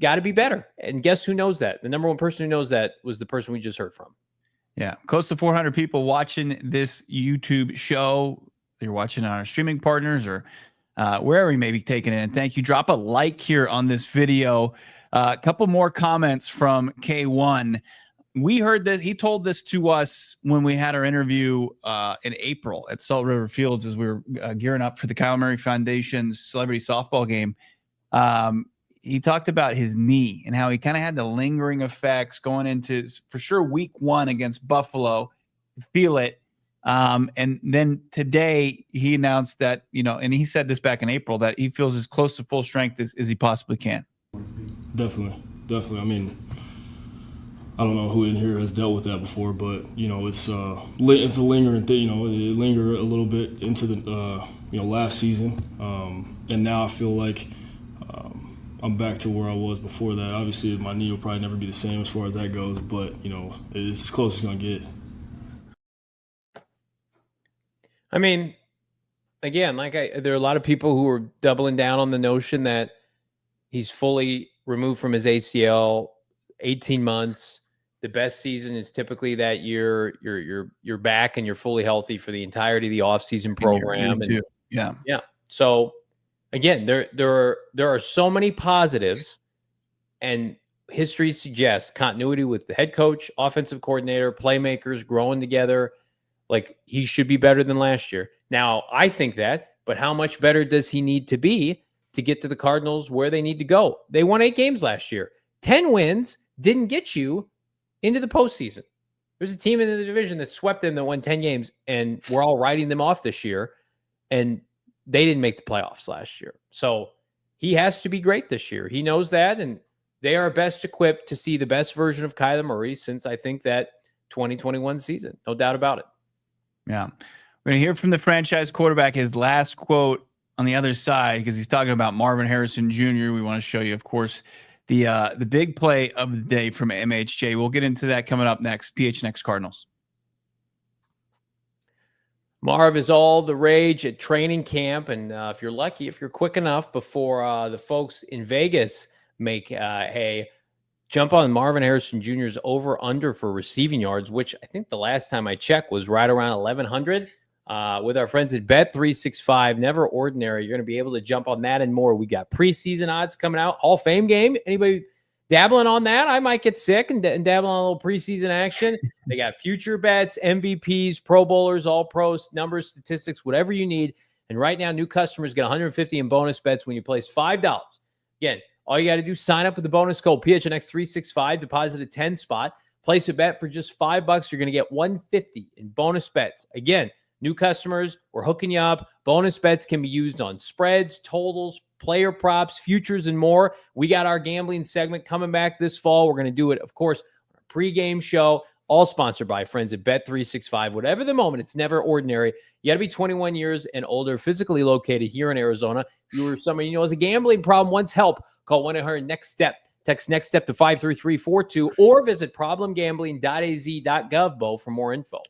got to be better. And guess who knows that? The number one person who knows that was the person we just heard from. Yeah, close to 400 people watching this YouTube show. You're watching on our streaming partners or wherever you may be taking it in. Thank you. Drop a like here on this video. A couple more comments from K1. we heard this. He told this to us when we had our interview in April at Salt River Fields as we were gearing up for the Kyle Murray Foundation's celebrity softball game. He talked about his knee and how he kind of had the lingering effects going into, for sure, week 1 against Buffalo. Feel it. And then today he announced that, and he said this back in April, that he feels as close to full strength as he possibly can. Definitely. I mean, I don't know who in here has dealt with that before, but it's a lingering thing. It lingered a little bit into the last season, and now I feel like I'm back to where I was before that. Obviously, my knee will probably never be the same as far as that goes, but it's as close as it's gonna get. I mean, again, there are a lot of people who are doubling down on the notion that he's fully removed from his ACL, 18 months. The best season is typically that you're back and you're fully healthy for the entirety of the offseason program. Yeah. So again, there are so many positives, and history suggests continuity with the head coach, offensive coordinator, playmakers growing together. Like, he should be better than last year. Now, I think that, but how much better does he need to be to get to the Cardinals where they need to go? They won 8 games last year. 10 wins didn't get you into the postseason. There's a team in the division that swept them that won 10 games, and we're all writing them off this year, and they didn't make the playoffs last year. So he has to be great this year. He knows that, and they are best equipped to see the best version of Kyler Murray since, I think, that 2021 season. No doubt about it. Yeah. We're going to hear from the franchise quarterback, his last quote on the other side, because he's talking about Marvin Harrison Jr. We want to show you, of course, the big play of the day from MHJ. We'll get into that coming up next. PHNX Cardinals. Marv is all the rage at training camp, and if you're lucky, if you're quick enough before the folks in Vegas make hay, jump on Marvin Harrison Jr.'s over-under for receiving yards, which I think the last time I checked was right around 1,100. With our friends at Bet365, never ordinary. You're going to be able to jump on that and more. We got preseason odds coming out. Hall of Fame game. Anybody dabbling on that? I might get sick and dabble on a little preseason action. They got future bets, MVPs, Pro Bowlers, All-Pros, numbers, statistics, whatever you need. And right now, new customers get 150 in bonus bets when you place $5. Again, all you got to do is sign up with the bonus code PHNX365, deposit a 10 spot, place a bet for just $5. You're going to get 150 in bonus bets. Again, new customers, we're hooking you up. Bonus bets can be used on spreads, totals, player props, futures, and more. We got our gambling segment coming back this fall. We're going to do it, of course, on a pregame show, all sponsored by friends at Bet365. Whatever the moment, it's never ordinary. You got to be 21 years and older, physically located here in Arizona. If you or somebody has a gambling problem, wants help, call 1-800-NEXT-STEP. Text next step to 53342 or visit problemgambling.az.gov, Bo, for more info.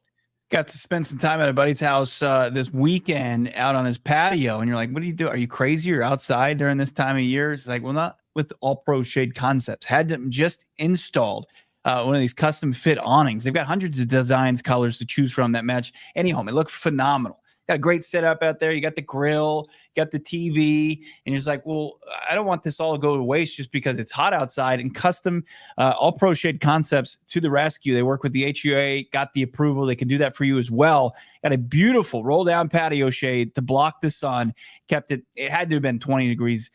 Got to spend some time at a buddy's house this weekend out on his patio. And you're like, what do you do? Are you crazy? You're outside during this time of year? It's like, well, not with All Pro Shade Concepts. Had them just installed one of these custom fit awnings. They've got hundreds of designs, colors to choose from that match any home. It looks phenomenal. Got a great setup out there. You got the grill, got the TV, and you're just like, well, I don't want this all to go to waste just because it's hot outside. And custom All Pro Shade Concepts to the rescue. They work with the HUA, got the approval. They can do that for you as well. Got a beautiful roll down patio shade to block the sun. Kept it. It had to have been 20 degrees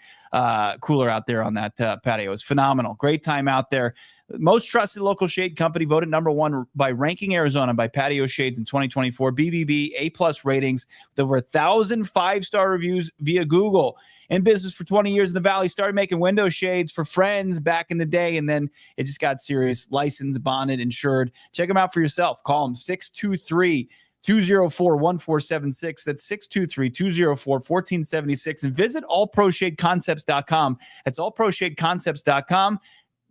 cooler out there on that patio. It was phenomenal. Great time out there. Most trusted local shade company, voted #1 by Ranking Arizona by Patio Shades in 2024. BBB A+ ratings with over 1,000 5-star reviews via Google. In business for 20 years in the Valley. Started making window shades for friends back in the day, and then it just got serious. Licensed, bonded, insured. Check them out for yourself. Call them 623-204-1476. That's 623-204-1476. And visit allproshadeconcepts.com. That's allproshadeconcepts.com.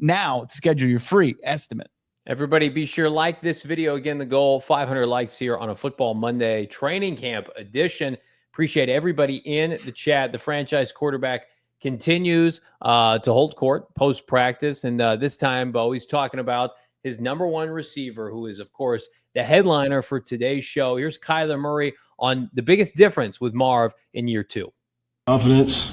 Now to schedule your free estimate. Everybody be sure to like this video. Again, the goal, 500 likes here on a Football Monday training camp edition. Appreciate everybody in the chat. The franchise quarterback continues to hold court post-practice. And this time, Bo, he's talking about his #1 receiver, who is, of course, the headliner for today's show. Here's Kyler Murray on the biggest difference with Marv in year 2. Confidence,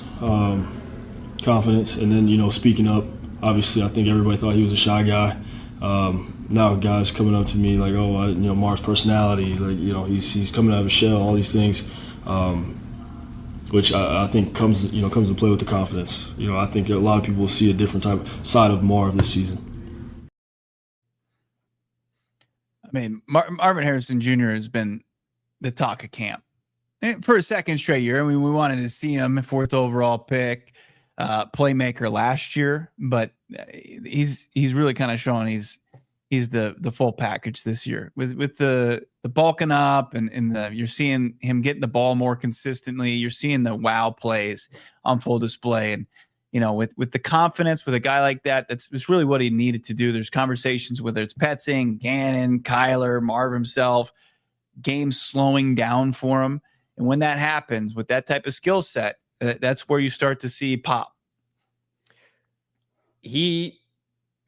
and then, speaking up. Obviously, I think everybody thought he was a shy guy. now guys coming up to me like, oh, Marv's personality, like, he's coming out of his shell, all these things, which I think comes to play with the confidence. I think a lot of people will see a different side of Marv this season. I mean, Marvin Harrison Jr. has been the talk of camp for a second straight year. I mean, we wanted to see him 4th overall pick, playmaker last year, but he's really kind of showing he's the full package this year with the bulking up and you're seeing him getting the ball more consistently. You're seeing the wow plays on full display, and with the confidence with a guy like that, it's really what he needed to do. There's conversations, whether it's Petzing, Gannon, Kyler, Marv himself, games slowing down for him. And when that happens with that type of skill set, that's where you start to see pop. He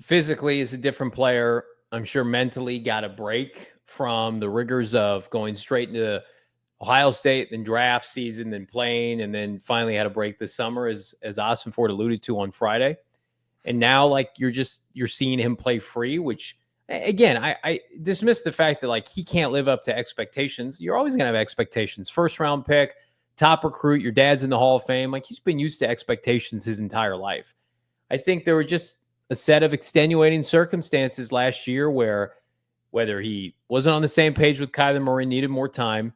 physically is a different player. I'm sure mentally got a break from the rigors of going straight into Ohio State, then draft season, then playing, and then finally had a break this summer, as Ossenfort alluded to on Friday. And now, like, you're seeing him play free, which, again, I dismiss the fact that, like, he can't live up to expectations. You're always going to have expectations. 1st-round pick, top recruit, your dad's in the Hall of Fame. Like, he's been used to expectations his entire life. I think there were just a set of extenuating circumstances last year where, whether he wasn't on the same page with Kyler Murray, needed more time,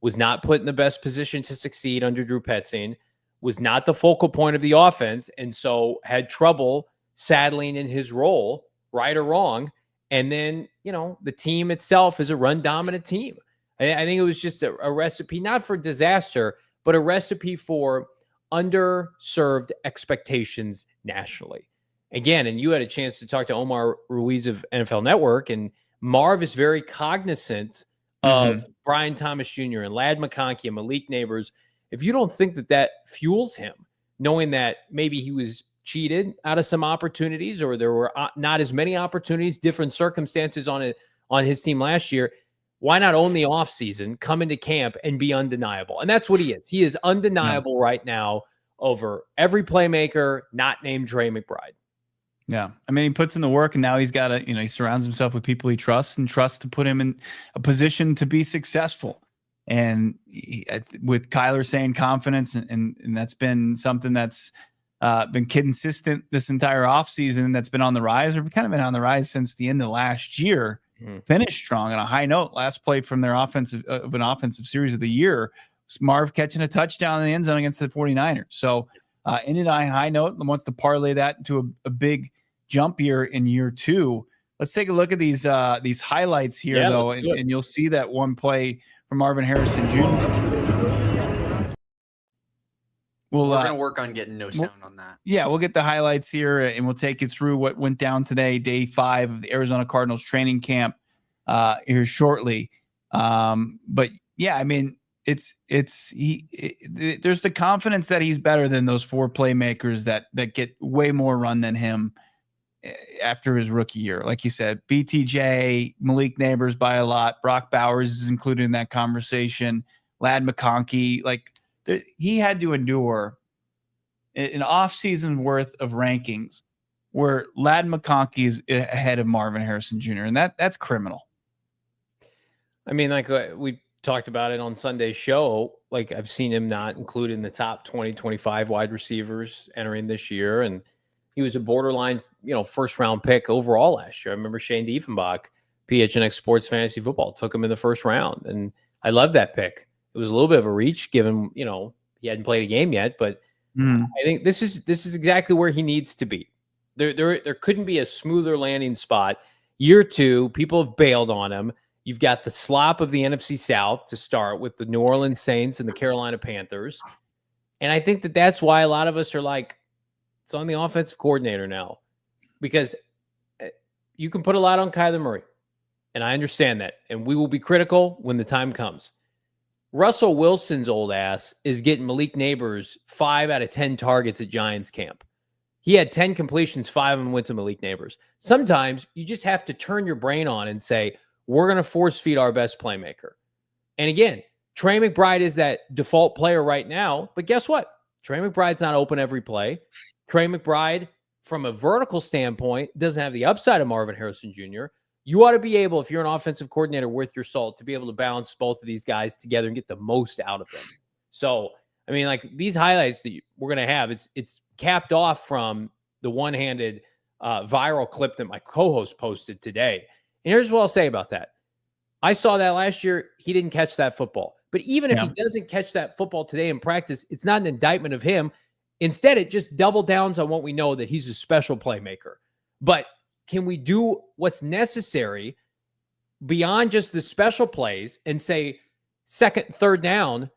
was not put in the best position to succeed under Drew Petzing, was not the focal point of the offense, and so had trouble saddling in his role, right or wrong. And then, the team itself is a run-dominant team. I think it was just a recipe, not for disaster, but a recipe for underserved expectations nationally. Again, and you had a chance to talk to Omar Ruiz of NFL Network, and Marv is very cognizant of Brian Thomas Jr. and Ladd McConkey and Malik Neighbors. If you don't think that fuels him, knowing that maybe he was cheated out of some opportunities, or there were not as many opportunities, different circumstances on his team last year, why not own the offseason, come into camp, and be undeniable? And that's what he is. He is undeniable right now over every playmaker not named Trey McBride. Yeah. I mean, he puts in the work, and now he's got to, he surrounds himself with people he trusts and trusts to put him in a position to be successful. And with Kyler saying confidence, and that's been something that's been consistent this entire offseason, that's been on the rise, or kind of been on the rise since the end of last year. Finished strong on a high note. Last play from their offensive series of the year was Marv catching a touchdown in the end zone against the 49ers. So ended on a high note, and wants to parlay that into a big jump here in year 2. Let's take a look at these highlights here, though, and you'll see that one play from Marvin Harrison Jr. We're going to work on getting no sound on that. Yeah, we'll get the highlights here, and we'll take you through what went down today, day 5 of the Arizona Cardinals training camp here shortly. But yeah, I mean, there's the confidence that he's better than those 4 playmakers that get way more run than him after his rookie year. Like you said, BTJ, Malik Neighbors by a lot. Brock Bowers is included in that conversation. Ladd McConkey, he had to endure an off-season worth of rankings where Ladd McConkey is ahead of Marvin Harrison Jr., and that's criminal. I mean, like we talked about it on Sunday's show, like I've seen him not included in the top 20, 25 wide receivers entering this year, and he was a borderline, 1st-round pick overall last year. I remember Shane Diefenbach, PHNX Sports Fantasy Football, took him in the 1st round, and I love that pick. It was a little bit of a reach, given he hadn't played a game yet, but I think this is exactly where he needs to be. There couldn't be a smoother landing spot. Year 2, people have bailed on him. You've got the slop of the NFC South to start with, the New Orleans Saints and the Carolina Panthers, and I think that's why a lot of us are like, it's on the offensive coordinator now, because you can put a lot on Kyler Murray, and I understand that, and we will be critical when the time comes. Russell Wilson's old ass is getting Malik Neighbors 5 out of 10 targets at Giants camp. He had 10 completions, 5 of them went to Malik Neighbors. Sometimes you just have to turn your brain on and say, we're going to force feed our best playmaker. And again, Trey McBride is that default player right now, but guess what? Trey McBride's not open every play. Trey McBride, from a vertical standpoint, doesn't have the upside of Marvin Harrison Jr. You ought to be able, if you're an offensive coordinator worth your salt, to be able to balance both of these guys together and get the most out of them. So, I mean, like these highlights that we're going to have, it's capped off from the one-handed viral clip that my co-host posted today. And here's what I'll say about that. I saw that last year. He didn't catch that football. But even if he doesn't catch that football today in practice, it's not an indictment of him. Instead, it just double downs on what we know, that he's a special playmaker. But can we do what's necessary beyond just the special plays and say, second, third down,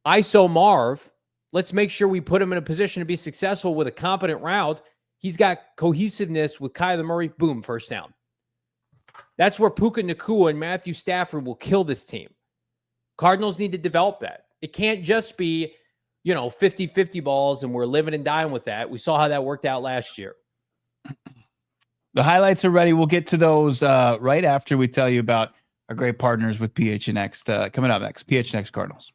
ISO Marv, let's make sure we put him in a position to be successful with a competent route. He's got cohesiveness with Kyler Murray. Boom, first down. That's where Puka Nacua and Matthew Stafford will kill this team. Cardinals need to develop that. It can't just be, 50-50 balls and we're living and dying with that. We saw how that worked out last year. The highlights are ready. We'll get to those right after we tell you about our great partners with PHNX coming up next. PHNX Cardinals.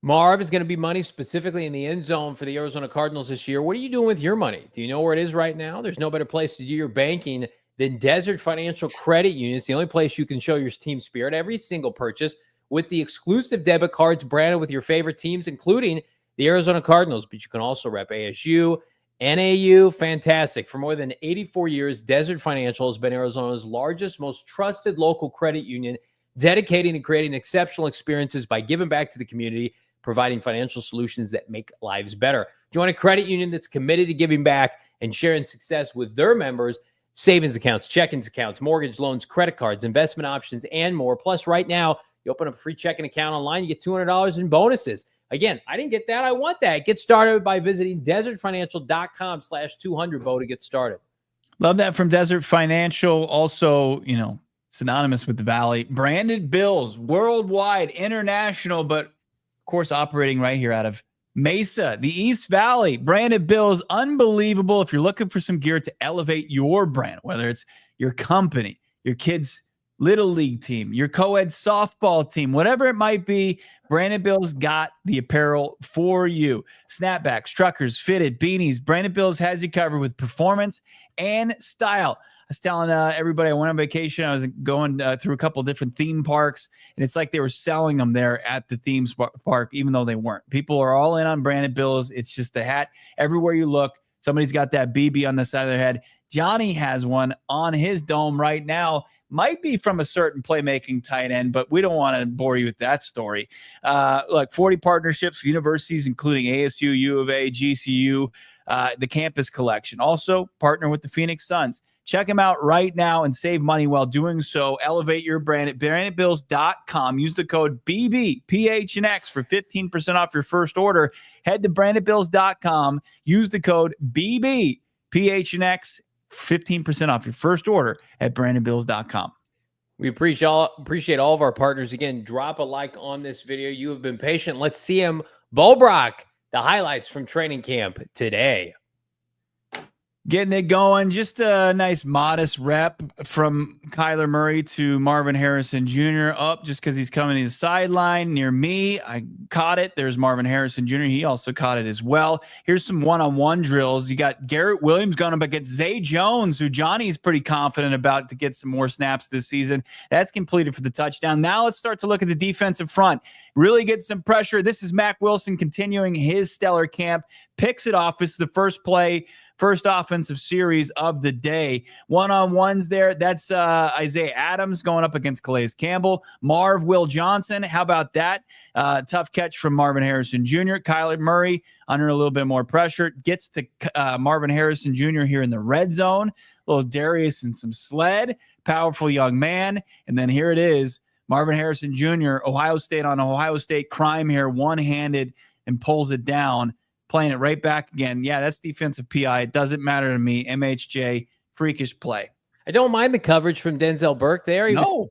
Marv is going to be money specifically in the end zone for the Arizona Cardinals this year. What are you doing with your money? Do you know where it is right now? There's no better place to do your banking than Desert Financial Credit Union. It's the only place you can show your team spirit. Every single purchase with the exclusive debit cards branded with your favorite teams, including the Arizona Cardinals. But you can also rep ASU, NAU. Fantastic. For more than 84 years, Desert Financial has been Arizona's largest, most trusted local credit union, dedicating to creating exceptional experiences by giving back to the community, providing financial solutions that make lives better. Join a credit union that's committed to giving back and sharing success with their members. Savings accounts, checkings accounts, mortgage loans, credit cards, investment options, and more. Plus, right now, you open up a free checking account online, you get $200 in bonuses. Again, I didn't get that. I want that. Get started by visiting desertfinancial.com/200, to get started. Love that from Desert Financial. Also, synonymous with the Valley. Branded bills, worldwide, international, but of course, operating right here out of Mesa, the East Valley. Branded bills, unbelievable. If you're looking for some gear to elevate your brand, whether it's your company, your kids' little league team, your co-ed softball team, whatever it might be, Branded Bills got the apparel for you. Snapbacks, truckers, fitted, beanies. Branded Bills has you covered with performance and style. I was telling everybody I went on vacation. I was going through a couple of different theme parks, and it's like they were selling them there at the theme park, even though they weren't. People are all in on Branded Bills. It's just the hat. Everywhere you look, somebody's got that BB on the side of their head. Johnny has one on his dome right now. Might be from a certain playmaking tight end, but we don't want to bore you with that story. Look, 40 partnerships with universities, including ASU, U of A, GCU, the campus collection. Also, partner with the Phoenix Suns. Check them out right now and save money while doing so. Elevate your brand at brandedbills.com. Use the code BBPHNX for 15% off your first order. Head to brandedbills.com. Use the code BBPHNX. 15% off your first order at brandedbills.com. We appreciate all of our partners. Again, drop a like on this video. You have been patient. Let's see him. Bo Brack, the highlights from training camp today. Getting it going. Just a nice modest rep from Kyler Murray to Marvin Harrison Jr. up just because he's coming to the sideline near me. I caught it. There's Marvin Harrison Jr. He also caught it as well. Here's some one-on-one drills. You got Garrett Williams going up against Zay Jones, who Johnny's pretty confident about to get some more snaps this season. That's completed for the touchdown. Now let's start to look at the defensive front. Really get some pressure. This is Mack Wilson continuing his stellar camp. Picks it off. It's the first play. First offensive series of the day. One-on-ones there. That's Isaiah Adams going up against Calais Campbell. Will Johnson. How about that? Tough catch from Marvin Harrison Jr. Kyler Murray under a little bit more pressure. Gets to Marvin Harrison Jr. here in the red zone. Little Darius and some sled. Powerful young man. And then here it is. Marvin Harrison Jr., Ohio State on Ohio State crime here. One-handed and pulls it down. Playing it right back again. Yeah, that's defensive PI. It doesn't matter to me. MHJ, freakish play. I don't mind the coverage from Denzel Burke there. He was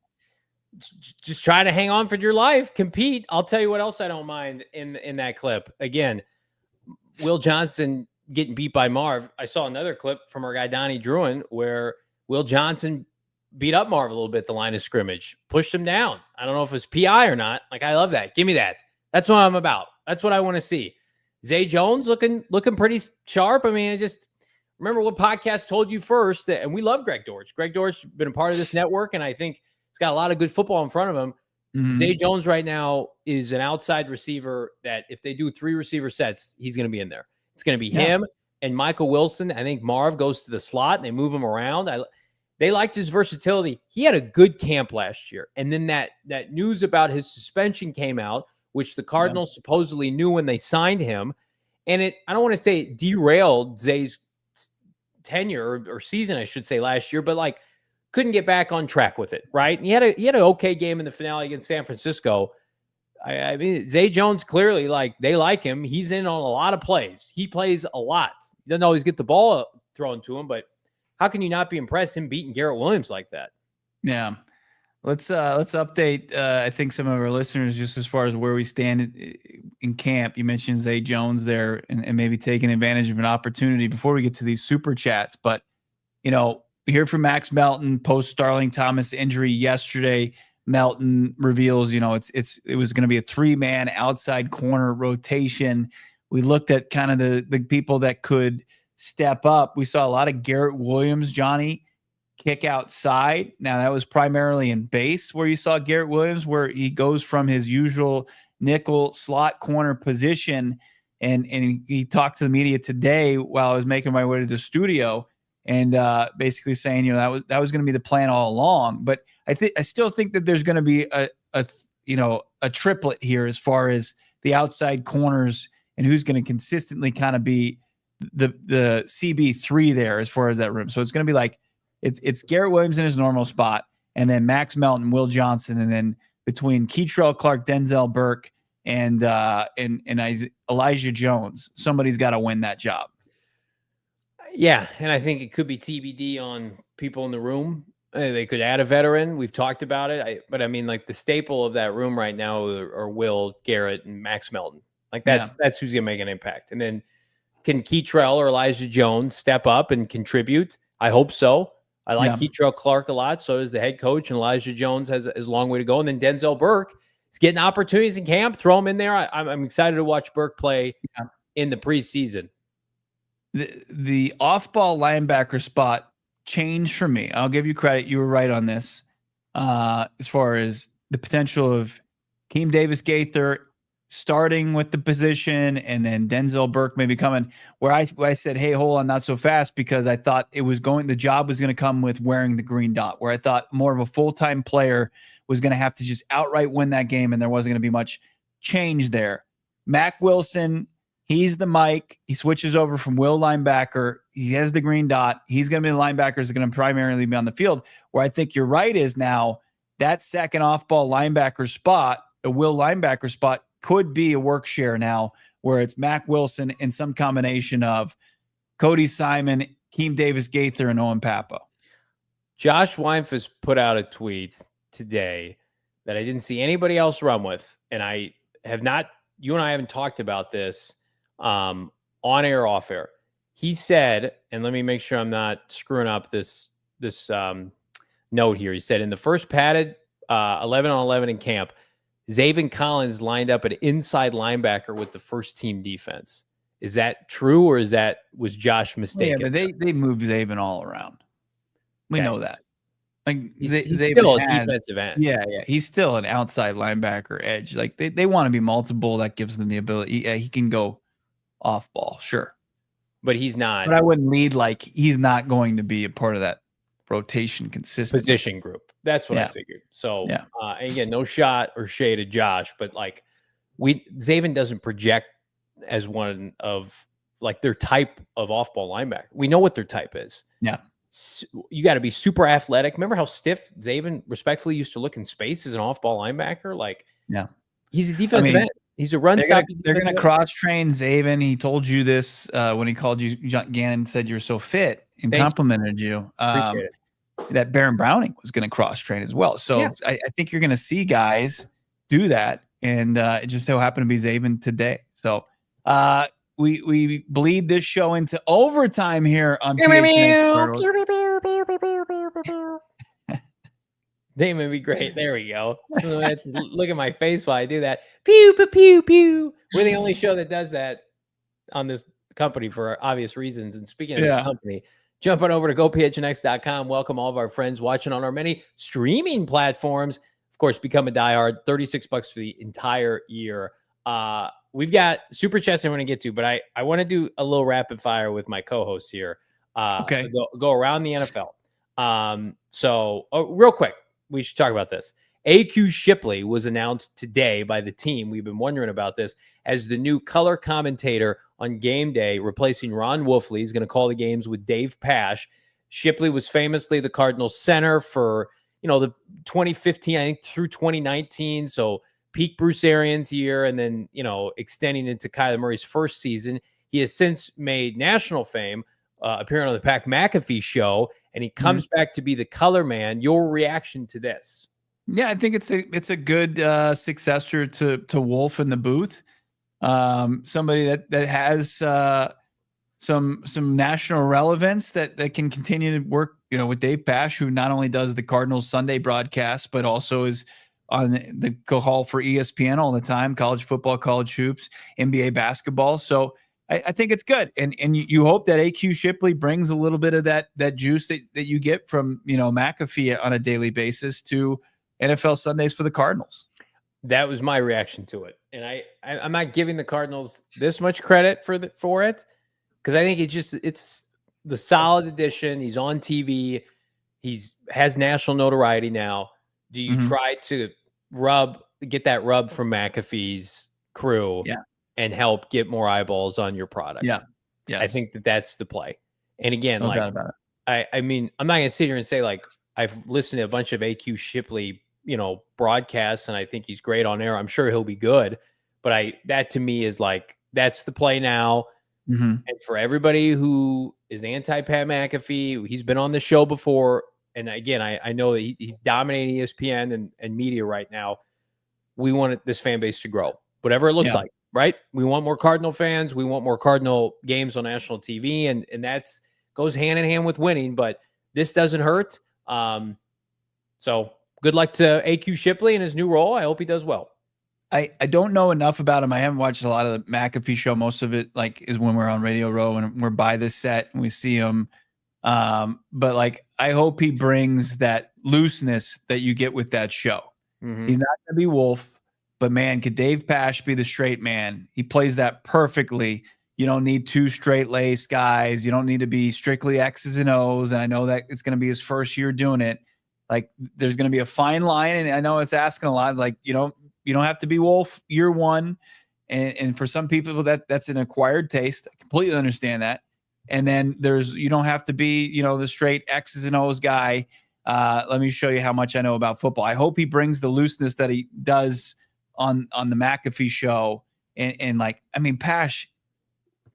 just trying to hang on for your life, compete. I'll tell you what else I don't mind in that clip. Again, Will Johnson getting beat by Marv. I saw another clip from our guy Donnie Druin where Will Johnson beat up Marv a little bit at the line of scrimmage, pushed him down. I don't know if it was PI or not. Like, I love that. Give me that. That's what I'm about. That's what I want to see. Zay Jones looking pretty sharp. I mean, just remember what podcast told you first that, and we love Greg Dortch. Greg Dortch been a part of this network, and I think he's got a lot of good football in front of him. Mhm. Zay Jones right now is an outside receiver that if they do 3 receiver sets, he's going to be in there. It's going to be him and Michael Wilson. I think Marv goes to the slot and they move him around. They liked his versatility. He had a good camp last year. And then that news about his suspension came out, which the Cardinals supposedly knew when they signed him. And I don't want to say it derailed Zay's tenure or season, I should say, last year, but like couldn't get back on track with it, right? And he had an okay game in the finale against San Francisco. I mean, Zay Jones clearly, like, they like him. He's in on a lot of plays. He plays a lot. He doesn't always get the ball thrown to him, but how can you not be impressed him beating Garrett Williams like that? Yeah. Let's update, I think, some of our listeners just as far as where we stand in camp. You mentioned Zay Jones there and maybe taking advantage of an opportunity before we get to these super chats. But, we hear from Max Melton post Starling Thomas injury yesterday. Melton reveals, it was going to be a 3-man outside corner rotation. We looked at kind of the people that could step up. We saw a lot of Garrett Williams, Johnny, kick outside. Now that was primarily in base where you saw Garrett Williams, where he goes from his usual nickel slot corner position. And he talked to the media today while I was making my way to the studio and basically saying, that was going to be the plan all along. But I still think that there's going to be a triplet here as far as the outside corners and who's going to consistently kind of be the CB3 there as far as that room. So it's going to be like it's Garrett Williams in his normal spot, and then Max Melton, Will Johnson, and then between Keitrell Clark, Denzel Burke, and Elijah Jones, somebody's got to win that job. Yeah, and I think it could be TBD on people in the room. They could add a veteran. We've talked about it. But I mean, like the staple of that room right now are Will, Garrett, and Max Melton. Like that's who's going to make an impact. And then can Keitrell or Elijah Jones step up and contribute? I hope so. I like Keitrell Clark a lot. So is the head coach, and Elijah Jones has a long way to go. And then Denzel Burke is getting opportunities in camp. Throw him in there. I'm excited to watch Burke play in the preseason. The off-ball linebacker spot changed for me. I'll give you credit. You were right on this. As far as the potential of Keem Davis-Gaither starting with the position and then Denzel Burke maybe coming, where I said, hey, hold on, not so fast, because I thought the job was going to come with wearing the green dot, where I thought more of a full-time player was going to have to just outright win that game and there wasn't going to be much change there. Mac Wilson, he's the Mike. He switches over from Will linebacker. He has the green dot. He's going to be the linebackers that are going to primarily be on the field. Where I think you're right is now that second off-ball linebacker spot, a Will linebacker spot, could be a work share now, where it's Mac Wilson and some combination of Cody Simon, Keem Davis-Gaither, and Owen Pappo. Josh Weinfuss put out a tweet today that I didn't see anybody else run with, and I have not. You and I haven't talked about this on air, off air. He said, and let me make sure I'm not screwing up this note here. He said, in the first padded 11-on-11 in camp, Zaven Collins lined up an inside linebacker with the first team defense. Is that true, or was Josh mistaken? Yeah, but they move Zaven all around. We know that. Like he's still a defensive end. Yeah. He's still an outside linebacker edge. Like they want to be multiple. That gives them the ability. Yeah, he can go off ball, sure. But he's not. But I wouldn't lead like he's not going to be a part of that rotation consistent position group. That's what I figured. So again, no shot or shade at Josh, but like Zaven doesn't project as one of like their type of off-ball linebacker. We know what their type is. Yeah. You got to be super athletic. Remember how stiff Zaven respectfully used to look in space as an off-ball linebacker? Like, he's a defensive end. He's a run stop. They're going to cross-train Zaven. He told you this when he called you. Gannon said you're so fit and complimented you. Appreciate it. That Baron Browning was going to cross-train as well. So I think you're going to see guys do that, and it just so happened to be Zaven today. So we bleed this show into overtime here on PHNX. They may be great. There we go. So look at my face while I do that. Pew, pew, pew, pew. We're the only show that does that on this company for obvious reasons. And speaking of this company, jump on over to gophnx.com. Welcome all of our friends watching on our many streaming platforms. Of course, become a diehard. $36 for the entire year. We've got super chats I want to get to, but I want to do a little rapid fire with my co-hosts here. Okay. Go around the NFL. So real quick, we should talk about this. AQ Shipley was announced today by the team. We've been wondering about this as the new color commentator on game day, replacing Ron Wolfley. He's going to call the games with Dave Pasch. Shipley was famously the Cardinals center for, the 2015, I think, through 2019. So peak Bruce Arians year, and then, extending into Kyler Murray's first season. He has since made national fame, appearing on the Pat McAfee show, and he comes back to be the color man. Your reaction to this? Yeah, I think it's a good successor to Wolf in the booth. Somebody that has some national relevance that can continue to work, with Dave Pasch, who not only does the Cardinals Sunday broadcast, but also is on the call for ESPN all the time, college football, college hoops, NBA basketball. So I think it's good. And you hope that AQ Shipley brings a little bit of that juice that you get from, McAfee on a daily basis to NFL Sundays for the Cardinals. That was my reaction to it. And I'm not giving the Cardinals this much credit for it, because I think it's the solid addition. He's on TV. Has national notoriety now. Do you try to get that rub from McAfee's crew and help get more eyeballs on your product? Yeah. I think that's the play. And again, No doubt about it. I mean, I'm not going to sit here and say, like, I've listened to a bunch of AQ Shipley, broadcasts, and I think he's great on air. I'm sure he'll be good, but that to me is like, that's the play now. And for everybody who is anti-Pat McAfee, he's been on the show before. And again, I know that he's dominating ESPN and media right now. We want this fan base to grow, whatever it looks like, right? We want more Cardinal fans. We want more Cardinal games on national TV, and that's goes hand in hand with winning, but this doesn't hurt. So good luck to AQ Shipley in his new role. I hope he does well. I don't know enough about him. I haven't watched a lot of the McAfee show. Most of it is when we're on Radio Row and we're by the set and we see him. But I hope he brings that looseness that you get with that show. He's not going to be Wolf, but man, could Dave Pasch be the straight man? He plays that perfectly. You don't need two straight lace guys. You don't need to be strictly X's and O's. And I know that it's going to be his first year doing it. There's going to be a fine line. And I know it's asking a lot. It's you don't have to be Wolf year one. And for some people that's an acquired taste. I completely understand that. And then you don't have to be, the straight X's and O's guy. Let me show you how much I know about football. I hope he brings the looseness that he does on the McAfee show. And Pasch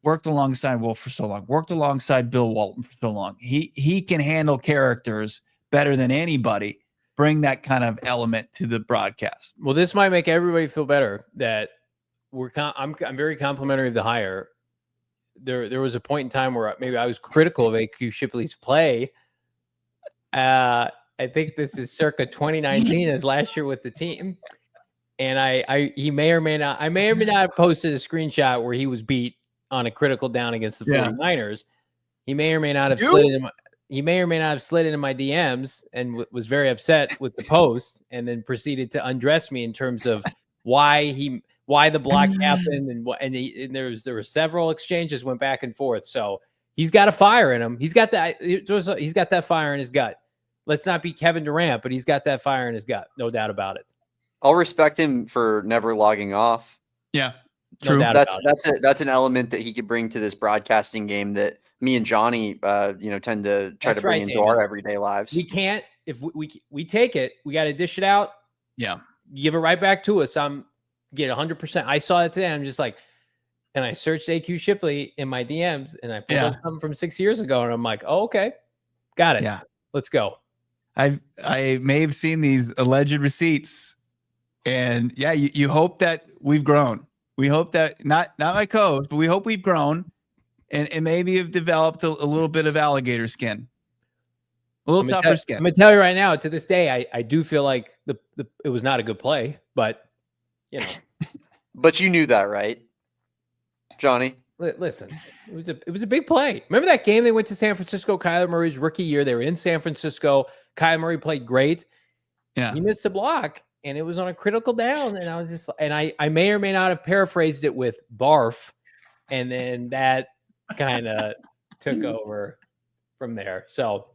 worked alongside Wolf for so long, worked alongside Bill Walton for so long. He can handle characters better than anybody. Bring that kind of element to the broadcast. Well, this might make everybody feel better that I'm very complimentary of the hire. There was a point in time where maybe I was critical of AQ Shipley's play. I think this is circa 2019, as last year with the team. And he may or may not have posted a screenshot where he was beat on a critical down against the 49ers. He may or may not have slid into my DMs and was very upset with the post, and then proceeded to undress me in terms of why the block happened, and there were several exchanges went back and forth. So he's got a fire in him. He's got that fire in his gut. Let's not be Kevin Durant, but he's got that fire in his gut, no doubt about it. I'll respect him for never logging off. Yeah, true. No that's an element that he could bring to this broadcasting game that me and Johnny, tend to try to bring into our everyday lives. We can't, if we take it, we got to dish it out. Yeah, give it right back to us. Get 100%. I saw it today. I'm just like, and I searched AQ Shipley in my DMs, and I pulled up something from 6 years ago, and I'm like, oh, okay, got it. Yeah, let's go. I may have seen these alleged receipts, and you hope that we've grown. We hope that not my co-host, but we hope we've grown, and maybe have developed a little bit of alligator skin, a little tougher skin. I'm gonna tell you right now. To this day, I do feel like it was not a good play, but But you knew that, right, Johnny? Listen, it was a big play. Remember that game they went to San Francisco, Kyler Murray's rookie year? They were in San Francisco. Kyler Murray played great. Yeah. He missed a block, and it was on a critical down. And I was just, and I may or may not have paraphrased it with barf, and then that kind of took over from there. So,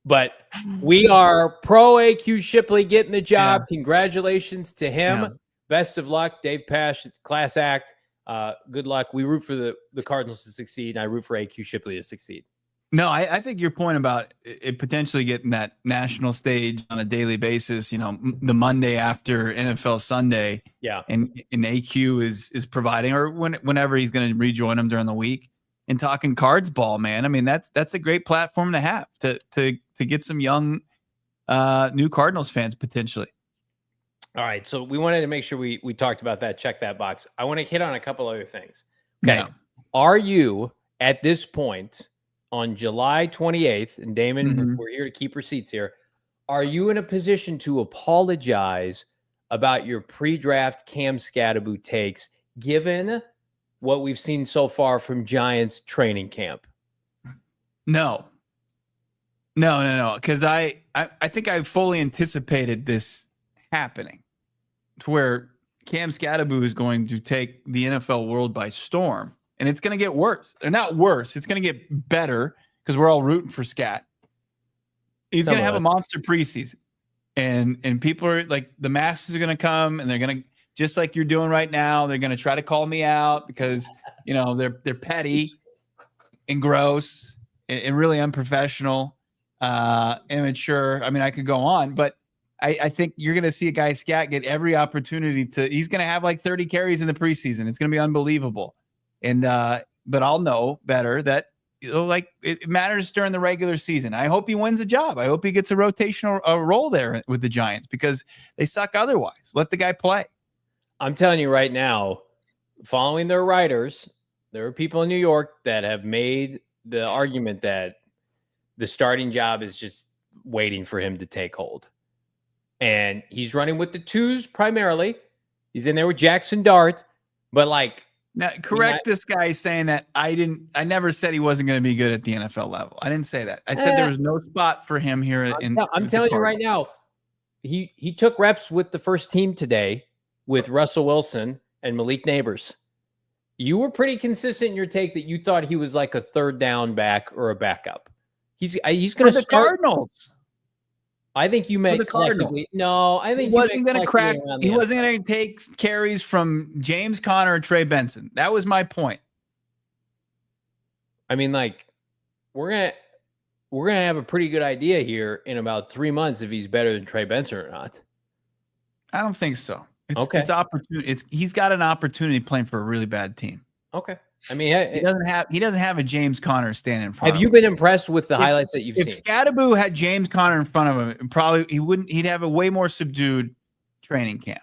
but we are pro AQ Shipley getting the job. Yeah. Congratulations to him. Yeah. Best of luck, Dave Pash, class act. Good luck. We root for the Cardinals to succeed, and I root for AQ Shipley to succeed. No, I think your point about it potentially getting that national stage on a daily basis, you know, the Monday after NFL Sunday, Yeah, and AQ is providing, or whenever he's going to rejoin them during the week, and talking cards ball, man. I mean, that's a great platform to have to get some young new Cardinals fans potentially. All right, so we wanted to make sure we talked about that. Check that box. I want to hit on a couple other things. Okay, Yeah. Are you at this point on July 28th, and Damon, we're here to keep receipts here, are you in a position to apologize about your pre-draft Cam Skattebo takes, given what we've seen so far from Giants training camp? No, because I think I fully anticipated this happening, to where Cam Skattebo is going to take the NFL world by storm, and it's going to get worse. They're not worse. It's going to get better because we're all rooting for Scat. He's going to have a monster preseason, and people are like, the masses are going to come, and they're going to, just like you're doing right now, they're going to try to call me out because, you know, they're petty and gross and really unprofessional, immature. I mean, I could go on, but I think you're going to see a guy Scat get every opportunity to. He's going to have like 30 carries in the preseason. It's going to be unbelievable. And but I'll know better that, you know, like, it matters during the regular season. I hope he wins a job. I hope he gets a rotational role there with the Giants, because they suck otherwise. Let the guy play. I'm telling you right now, following their writers, there are people in New York that have made the argument that the starting job is just waiting for him to take hold. And he's running with the twos primarily. He's in there with Jackson Dart, but like, now, correct this guy saying that I never said he wasn't going to be good at the NFL level. I didn't say that. I said there was no spot for him here. I'm telling you right now, he took reps with the first team today with Russell Wilson and Malik Neighbors. You were pretty consistent in your take that you thought he was like a third down back or a backup. He's going to start. Cardinals. I think you meant collectively. No, I think he wasn't going to crack. He wasn't going to take carries from James Conner or Trey Benson. That was my point. I mean, like, we're gonna have a pretty good idea here in about 3 months if he's better than Trey Benson or not. I don't think so. Okay. It's opportunity. He's got an opportunity playing for a really bad team. Okay. I mean, he doesn't have a James Conner standing in front. Have you been impressed with the highlights that you've seen? If Skattebo had James Conner in front of him, probably he'd have a way more subdued training camp.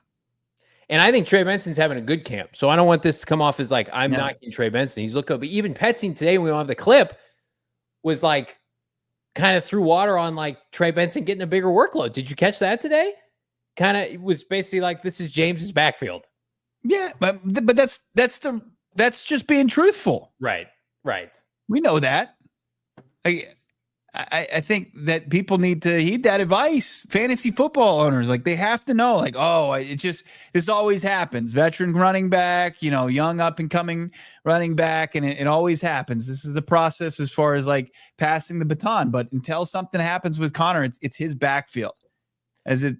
And I think Trey Benson's having a good camp. So I don't want this to come off as like I'm knocking Trey Benson. He's looked good. But even Petzing today, when we don't have the clip, was like kind of threw water on like Trey Benson getting a bigger workload. Did you catch that today? Kind of was basically like, this is James's backfield. Yeah, but that's just being truthful. Right. We know that. I think that people need to heed that advice. Fantasy football owners, like, they have to know, like, this always happens. Veteran running back, young up and coming running back, and it always happens. This is the process as far as like passing the baton. But until something happens with Connor, it's his backfield. As it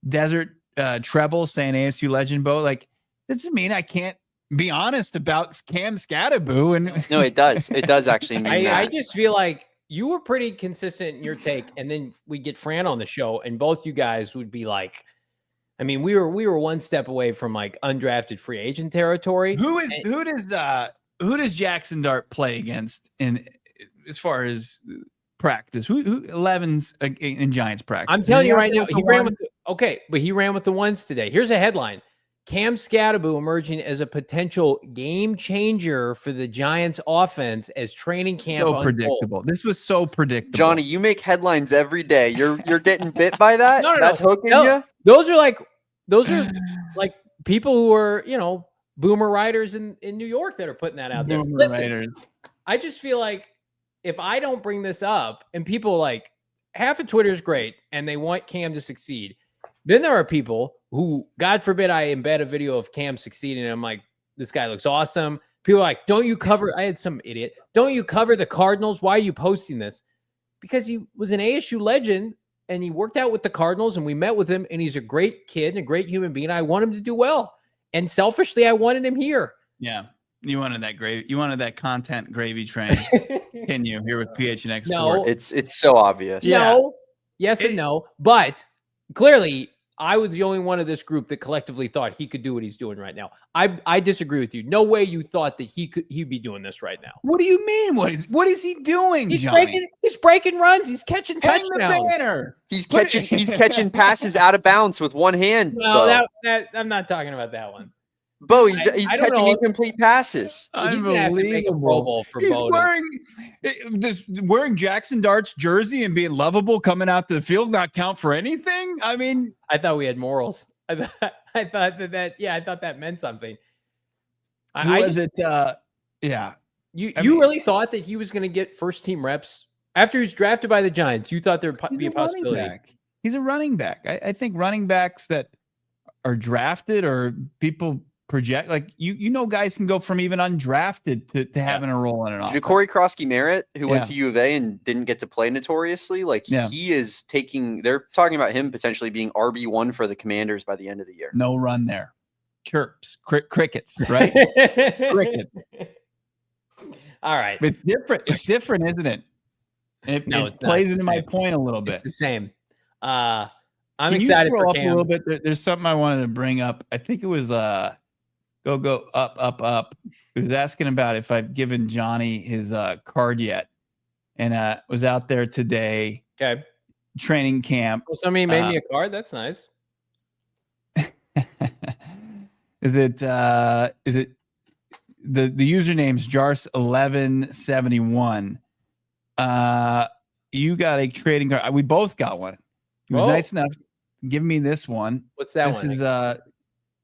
Desert Treble saying ASU Legend Boat, like, this doesn't mean I can't be honest about Cam Skattebo. And no, it does. It does actually mean that. I just feel like you were pretty consistent in your take, and then we get Fran on the show, and both you guys would be like, I mean, we were one step away from like undrafted free agent territory. Who does Jackson Dart play against in as far as practice? Who 11's in Giants practice? I'm telling you right now, he ran with the ones today. Here's a headline: Cam Skattebo emerging as a potential game changer for the Giants offense as training camp unfolds. Predictable. This was so predictable. Johnny, you make headlines every day. You're getting bit by that? No. That's hooking you? Those are like people who are, boomer writers in New York that are putting that out there. Boomer writers. I just feel like if I don't bring this up and people like half of Twitter is great and they want Cam to succeed. Then there are people who, God forbid, I embed a video of Cam succeeding and I'm like, this guy looks awesome. People are like, don't you cover? I had some idiot. Don't you cover the Cardinals? Why are you posting this? Because he was an ASU legend and he worked out with the Cardinals and we met with him and he's a great kid and a great human being. I want him to do well. And selfishly, I wanted him here. Yeah. You wanted that gravy. You wanted that content gravy train. Can you here with PHNX No, Sports? It's so obvious. No, yes and no. But clearly, I was the only one of this group that collectively thought he could do what he's doing right now. I disagree with you. No way you thought that he'd be doing this right now. What do you mean? What is he doing, He's Johnny? breaking runs. He's catching Hang touchdowns. the banner. He's catching passes out of bounds with one hand. No, Bo. that I'm not talking about that one. Bo, he's I don't catching know. incomplete passes. He's gonna have to make a Pro Bowl for He's Bo. wearing Jackson Dart's jersey and being lovable coming out to the field not count for anything. I mean, I thought we had morals. I thought that meant something. Yeah. You really thought that he was going to get first team reps after he was drafted by the Giants? You thought there'd be a possibility. He's a running back. I think running backs that are drafted or people project, like guys can go from even undrafted to having a role in an offense. Ja'Cory Krosky-Merritt, who went to U of A and didn't get to play notoriously, he is taking. They're talking about him potentially being RB1 for the Commanders by the end of the year. No run there, chirps, crickets, right? Crickets. All right, It's different, isn't it? It plays into my point a little bit. It's the same. I'm Can excited you for up Cam. a little bit. There's something I wanted to bring up. I think it was go up. It was asking about if I've given Johnny his card yet, and was out there today. Okay. Training camp. Well, somebody made me a card. That's nice. Is it the username's Jars1171? You got a trading card. We both got one. He was nice enough to give me this one. What's that one? This is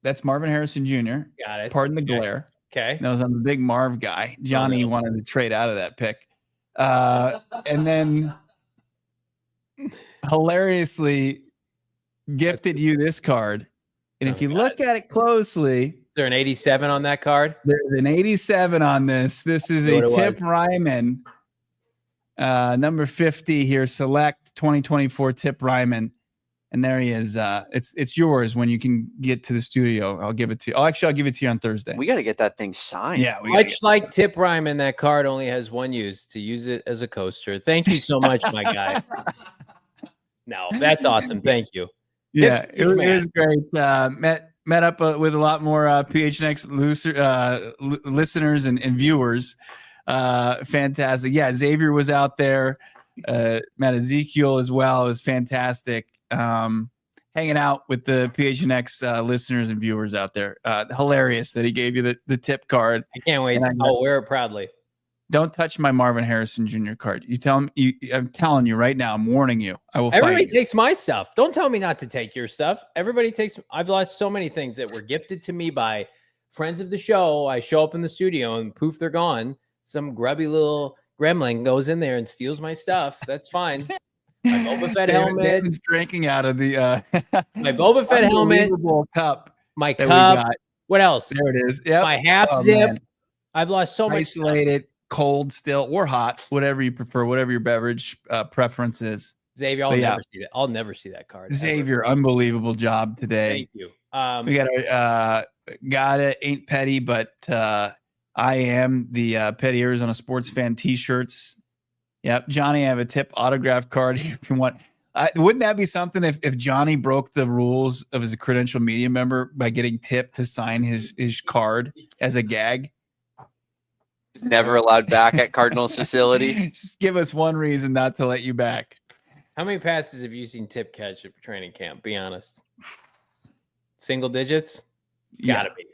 that's Marvin Harrison Jr. Got it. Pardon the glare. Okay. Knows I'm a big Marv guy. Johnny wanted to trade out of that pick. And then hilariously gifted you this card. And if you look at it closely, is there an 87 on that card? There's an 87 on this. This is a Tip Ryman. Number 50 here, select 2024 Tip Ryman. And there he is. It's yours when you can get to the studio. I'll give it to you. I'll give it to you on Thursday. We got to get that thing signed. Yeah. Much like Tip Ryman, that card only has one use, to use it as a coaster. Thank you so much, my guy. No, that's awesome. Thank you. Yeah, it was great. Met up with a lot more PHNX listeners and viewers. Fantastic. Yeah, Xavier was out there. Met Ezekiel as well. It was fantastic. Hanging out with the PHNX listeners and viewers out there. Hilarious that he gave you the tip card. I can't wait. I'll wear it proudly. Don't touch my Marvin Harrison Jr. card. You tell him. I'm telling you right now. I'm warning you. I will. Everybody takes my stuff. Don't tell me not to take your stuff. Everybody takes. I've lost so many things that were gifted to me by friends of the show. I show up in the studio and poof, they're gone. Some grubby little gremlin goes in there and steals my stuff. That's fine. My Boba Fett helmet. David's drinking out of the my Boba Fett helmet. Cup. My cup. What else? There it is. Yeah. My half zip. Man. I've lost so much. Isolated, cold, still, or hot, whatever you prefer, whatever your beverage preference is. Xavier, I'll never see that. I'll never see that card. Xavier, unbelievable job today. Thank you. We got it. Ain't petty, but I am the Petty Arizona Sports Fan T-shirts. Yep, Johnny, I have a tip autograph card here if you want. Wouldn't that be something if Johnny broke the rules of his credential media member by getting Tip to sign his card as a gag? He's never allowed back at Cardinals facility. Just give us one reason not to let you back. How many passes have you seen Tip catch at training camp? Be honest. Single digits? Gotta be.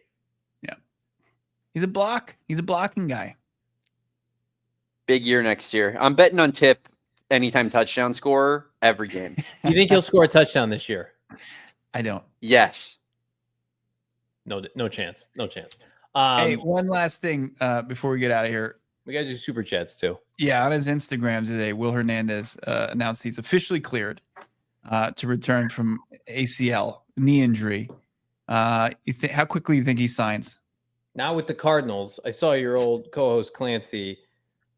Yeah. He's a blocking guy. Big year next year. I'm betting on Tip anytime touchdown scorer every game. You think he'll score a touchdown this year? I don't. Yes. No chance. Hey, one last thing before we get out of here. We got to do super chats too. Yeah, on his Instagram today, Will Hernandez announced he's officially cleared to return from ACL knee injury. How quickly do you think he signs? Now with the Cardinals, I saw your old co-host Clancy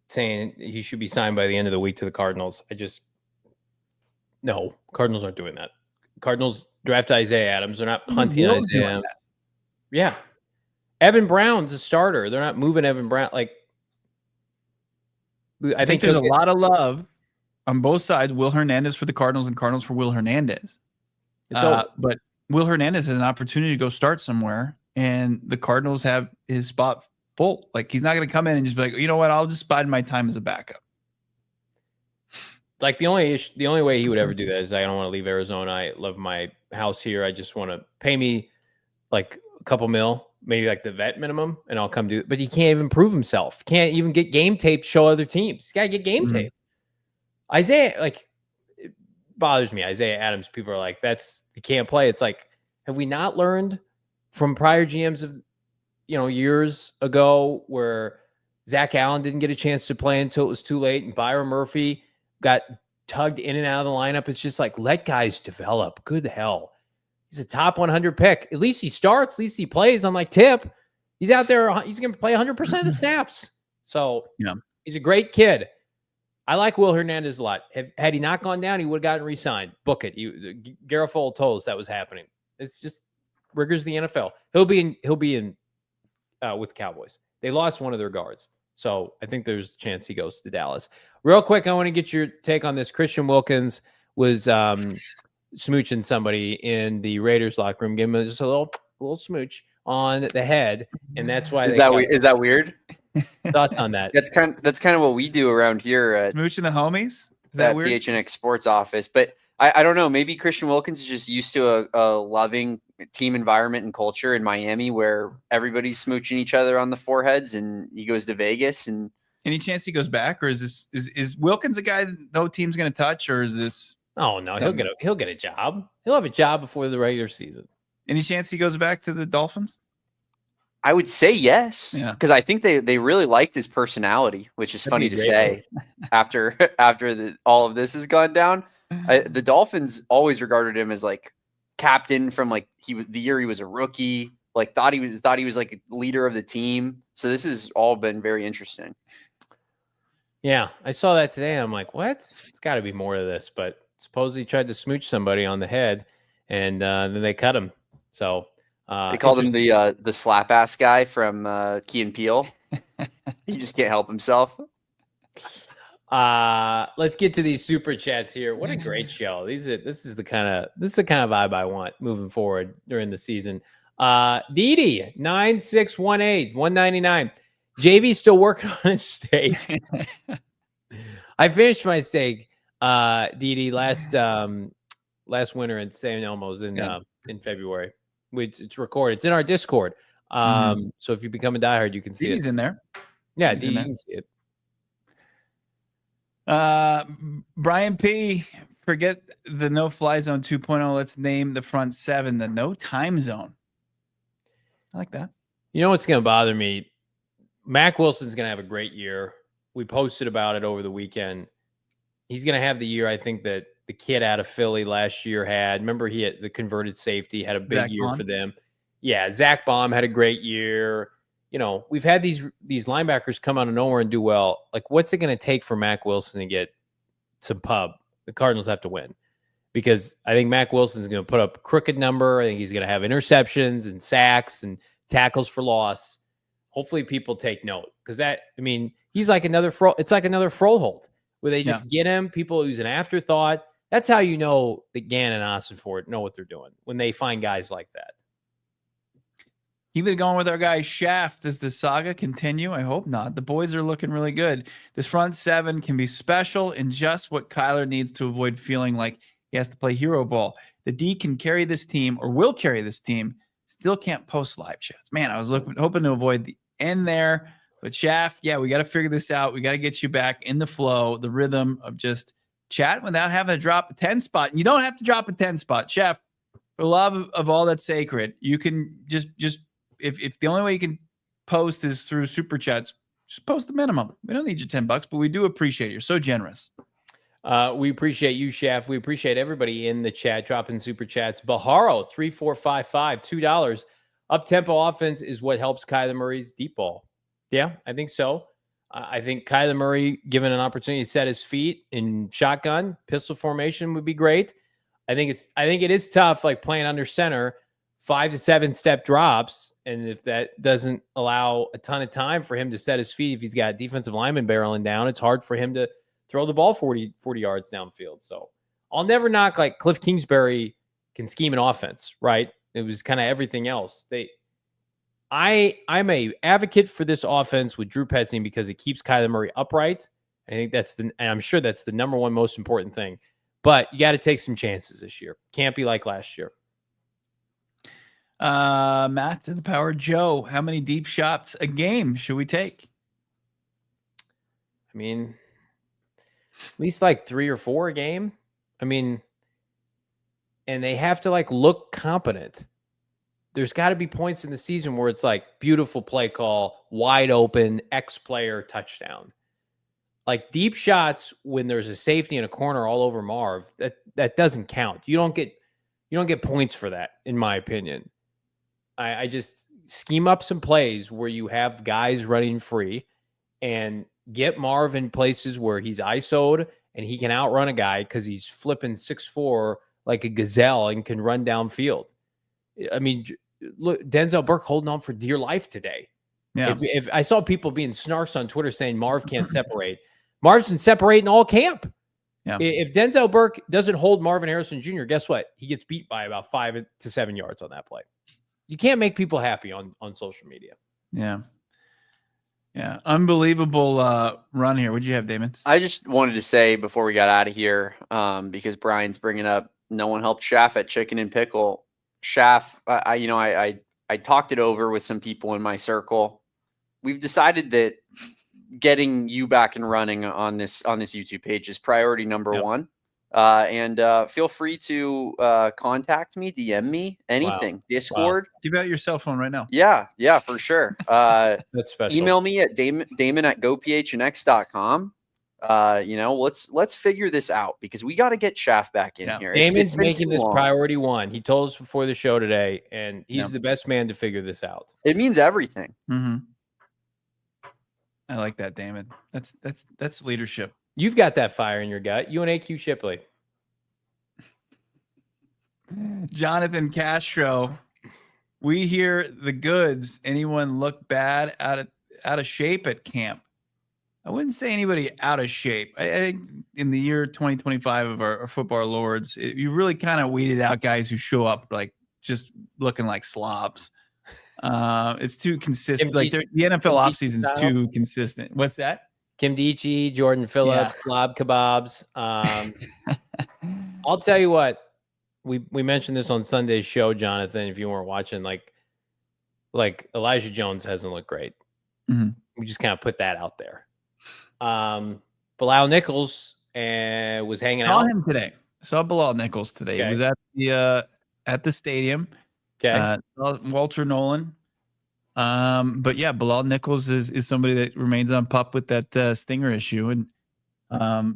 saying he should be signed by the end of the week to the Cardinals. No, Cardinals aren't doing that. Cardinals draft Isaiah Adams. They're not punting Isaiah Adams. Yeah. Evan Brown's a starter. They're not moving Evan Brown. Like, I think there's a lot of love on both sides. Will Hernandez for the Cardinals and Cardinals for Will Hernandez. But Will Hernandez has an opportunity to go start somewhere, and the Cardinals have his spot full. Like, he's not going to come in and just be like, you know what, I'll just bide my time as a backup. Like, the only way he would ever do that is I don't want to leave Arizona. I love my house here. I just want to pay me like a couple mil, maybe like the vet minimum, and I'll come do it. But he can't even prove himself. Can't even get game tape to show other teams. He's got to get game tape. Isaiah, like, it bothers me. Isaiah Adams, people are like, he can't play. It's like, have we not learned from prior GMs of, years ago where Zach Allen didn't get a chance to play until it was too late, and Byron Murphy got tugged in and out of the lineup? It's just like, let guys develop. Good hell. He's a top 100 pick. At least he starts. At least he plays. Unlike Tip, he's out there. He's going to play 100% of the snaps. So he's a great kid. I like Will Hernandez a lot. Had he not gone down, he would have gotten re-signed. Book it. Garofalo told us that was happening. It's just rigors the NFL. He'll be in with the Cowboys. They lost one of their guards. So I think there's a chance he goes to Dallas. Real quick, I want to get your take on this. Christian Wilkins was smooching somebody in the Raiders locker room, giving him just a little smooch on the head, and that's why is that weird? Thoughts on that? That's kind of what we do around here at smooching the homies. Is that weird? PHNX Sports Office, but I don't know. Maybe Christian Wilkins is just used to a loving team environment and culture in Miami where everybody's smooching each other on the foreheads, and he goes to Vegas. And any chance he goes back, or is Wilkins a guy that no team's going to touch, or is this? Oh no, he'll get a job. He'll have a job before the regular season. Any chance he goes back to the Dolphins? I would say yes, because I think they really liked his personality, which is funny to say after all of this has gone down. The Dolphins always regarded him as like captain from like the year he was a rookie. Like thought he was like a leader of the team. So this has all been very interesting. Yeah, I saw that today. I'm like, what? It's got to be more to this. But supposedly he tried to smooch somebody on the head, and then they cut him. So they called him the slap ass guy from Key and Peele. He just can't help himself. Let's get to these super chats here. What a great show. This is the kind of vibe I want moving forward during the season. Didi 9618 199. JV's still working on his steak. I finished my steak, Didi, last winter in San Elmo's in February. It's recorded. It's in our Discord. So if you become a diehard, you can see Didi's it. in there. Yeah, Didi, you can see it. Brian P, forget the no-fly zone 2.0. Let's name the front seven the no time zone. I like that. You know what's going to bother me? Mac Wilson's going to have a great year. We posted about it over the weekend. He's going to have the year I think that the kid out of Philly last year had. Remember, he had the converted safety, had a big year for them. Yeah, Zach Baum had a great year. You know, we've had these linebackers come out of nowhere and do well. Like, what's it going to take for Mac Wilson to get some pub? The Cardinals have to win, because I think Mac Wilson's going to put up a crooked number. I think he's going to have interceptions and sacks and tackles for loss. Hopefully people take note, because he's like another it's like another Froholt where they just get him. People who's an afterthought. That's how you know that Gannon and Ossenfort know what they're doing, when they find guys like that. Keep it going with our guy Shaft. Does the saga continue? I hope not. The boys are looking really good. This front seven can be special and just what Kyler needs to avoid feeling like he has to play hero ball. The D can carry this team, or will carry this team. Still can't post live chats. Man, I was hoping to avoid the end there. But Shaft, we got to figure this out. We got to get you back in the flow, the rhythm of just chat without having to drop a 10 spot. And you don't have to drop a 10 spot. Shaft, For the love of all that's sacred, you can just if the only way you can post is through super chats, just post the minimum. We don't need your $10, but we do appreciate it. You're so generous. We appreciate you, Chef. We appreciate everybody in the chat dropping super chats. Baharo 3455, $2. Up tempo offense is what helps Kyler Murray's deep ball. Yeah, I think so. I think Kyler Murray, given an opportunity to set his feet in shotgun, pistol formation would be great. I think it is tough, like playing under center, 5 to 7 step drops. And if that doesn't allow a ton of time for him to set his feet, if he's got defensive lineman barreling down, it's hard for him to throw the ball 40 yards downfield. So I'll never knock like Cliff Kingsbury can scheme an offense, right? It was kind of everything else. I'm a advocate for this offense with Drew Petzing because it keeps Kyler Murray upright. I think and I'm sure that's the number one most important thing. But you got to take some chances this year. Can't be like last year. Matt to the power Joe, how many deep shots a game should we take? I mean, at least like 3 or 4 a game. I mean, and they have to like look competent. There's got to be points in the season where it's like beautiful play call, wide open, X player touchdown. Like deep shots when there's a safety in a corner all over Marv, that doesn't count. You don't get points for that, in my opinion. I just scheme up some plays where you have guys running free and get Marv in places where he's ISO'd and he can outrun a guy because he's flipping 6'4" like a gazelle and can run downfield. I mean, look, Denzel Burke holding on for dear life today. Yeah. If I saw people being snarks on Twitter saying Marv can't separate, Marv's been separating all camp. Yeah. If Denzel Burke doesn't hold Marvin Harrison Jr., guess what? He gets beat by about 5 to 7 yards on that play. You can't make people happy on social media. Yeah. Yeah. Unbelievable run here. What'd you have, Damon? I just wanted to say before we got out of here, because Brian's bringing up no one helped Schaff at Chicken and Pickle. Schaff, I talked it over with some people in my circle. We've decided that getting you back and running on this YouTube page is priority number one. And feel free to contact me, DM me, anything. Wow. Discord. Wow. Give out your cell phone right now. Yeah, for sure. That's special. Email me at damon@gophnx.com. Let's figure this out because we got to get Schaff back in here. Damon's making this priority one. He told us before the show today, and he's the best man to figure this out. It means everything. Mm-hmm. I like that, Damon. That's leadership. You've got that fire in your gut. You and AQ Shipley. Jonathan Castro. We hear the goods. Anyone look bad out of shape at camp? I wouldn't say anybody out of shape. I think in the year 2025 of our football lords, you really kind of weeded out guys who show up like just looking like slobs. It's too consistent. Like the NFL offseason is too consistent. What's that? Kim Dichie, Jordan Phillips, Glob Kebabs. I'll tell you what. We mentioned this on Sunday's show, Jonathan. If you weren't watching, like Elijah Jones hasn't looked great. Mm-hmm. We just kind of put that out there. Bilal Nichols was hanging out. Saw him today. Saw Bilal Nichols today. Okay. He was at the stadium. Okay. Walter Nolan. But yeah, Bilal Nichols is somebody that remains on pup with that stinger issue. And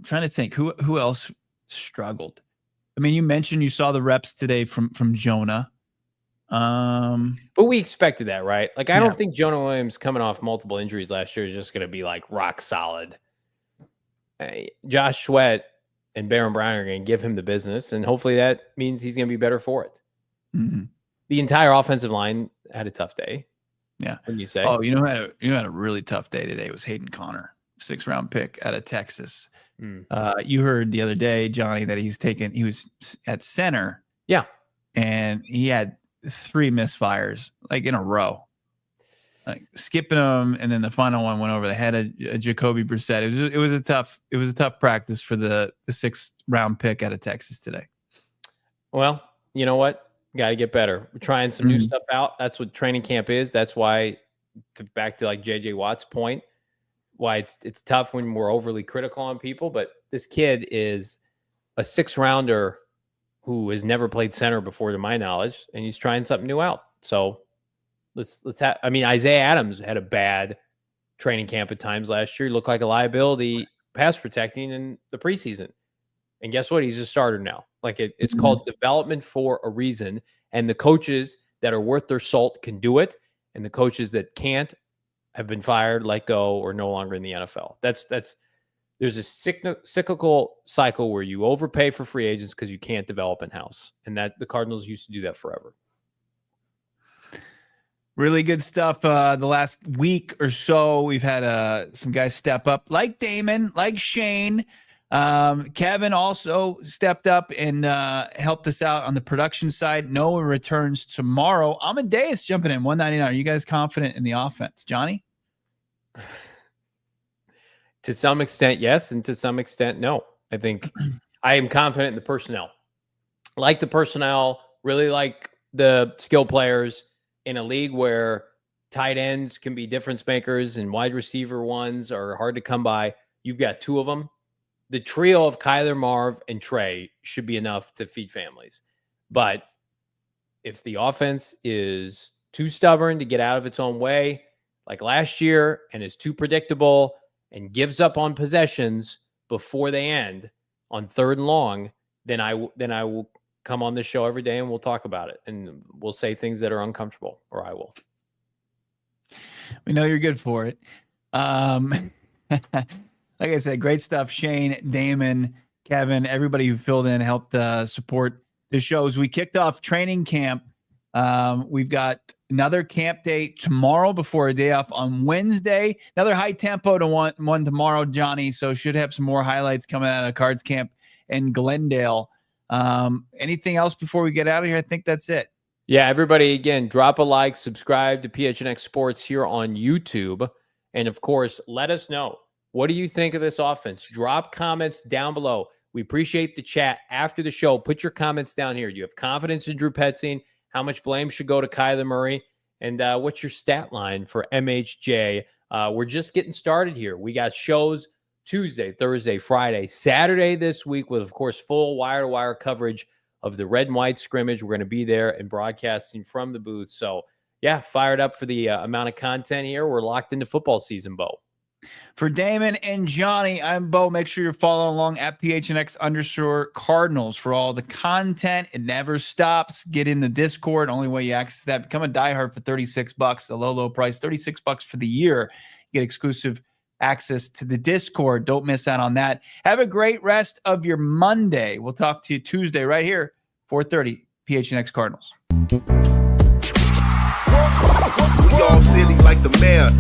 trying to think who else struggled. I mean, you mentioned you saw the reps today from Jonah. But we expected that, right? Like, I don't think Jonah Williams coming off multiple injuries last year is just going to be like rock solid. Josh Sweat and Baron Brown are going to give him the business, and hopefully that means he's going to be better for it. Mm-hmm. The entire offensive line had a tough day. Yeah. When you say, oh, you had a really tough day today. It was Hayden Connor, 6th-round pick out of Texas. You heard the other day, Johnny, that he was at center. Yeah. And he had 3 misfires like in a row, like skipping them. And then the final one went over the head of Jacoby Brissett. It was a tough practice for the 6th-round pick out of Texas today. Well, you know what? Got to get better. We're trying some new stuff out. That's what training camp is. That's why, back to like JJ Watt's point, why it's tough when we're overly critical on people. But this kid is a 6th-rounder who has never played center before, to my knowledge, and he's trying something new out. So let's have. I mean, Isaiah Adams had a bad training camp at times last year. He looked like a liability pass protecting in the preseason. And guess what? He's a starter now. Like it's called development for a reason. And the coaches that are worth their salt can do it. And the coaches that can't have been fired, let go, or no longer in the NFL. There's a cyclical cycle where you overpay for free agents because you can't develop in-house. And that the Cardinals used to do that forever. Really good stuff. The last week or so, we've had some guys step up, like Damon, like Shane. Kevin also stepped up and helped us out on the production side. Noah returns tomorrow. Amadeus jumping in, 199. Are you guys confident in the offense? Johnny? To some extent, yes, and to some extent, no. I think I am confident in the personnel. Like the personnel, really like the skill players in a league where tight ends can be difference makers and wide receiver ones are hard to come by. You've got two of them. The trio of Kyler, Marv, and Trey should be enough to feed families. But if the offense is too stubborn to get out of its own way, like last year, and is too predictable and gives up on possessions before they end on 3rd and long, then I will come on this show every day and we'll talk about it. And we'll say things that are uncomfortable, or I will. We know you're good for it. Like I said, great stuff. Shane, Damon, Kevin, everybody who filled in, helped support the shows. We kicked off training camp. We've got another camp day tomorrow before a day off on Wednesday. Another high tempo to one tomorrow, Johnny. So should have some more highlights coming out of Cards Camp in Glendale. Anything else before we get out of here? I think that's it. Yeah, everybody, again, drop a like, subscribe to PHNX Sports here on YouTube. And of course, let us know. What do you think of this offense? Drop comments down below. We appreciate the chat after the show. Put your comments down here. Do you have confidence in Drew Petzing? How much blame should go to Kyler Murray? And what's your stat line for MHJ? We're just getting started here. We got shows Tuesday, Thursday, Friday, Saturday this week with, of course, full wire-to-wire coverage of the red and white scrimmage. We're going to be there and broadcasting from the booth. So, yeah, fired up for the amount of content here. We're locked into football season, Bo. For Damon and Johnny, I'm Bo. Make sure you're following along at PHNX_Cardinals for all the content. It never stops. Get in the Discord. Only way you access that. Become a diehard for $36. The low price, $36 for the year. You get exclusive access to the Discord. Don't miss out on that. Have a great rest of your Monday. We'll talk to you Tuesday right here, 4:30, PHNX Cardinals. We all silly like the mayor.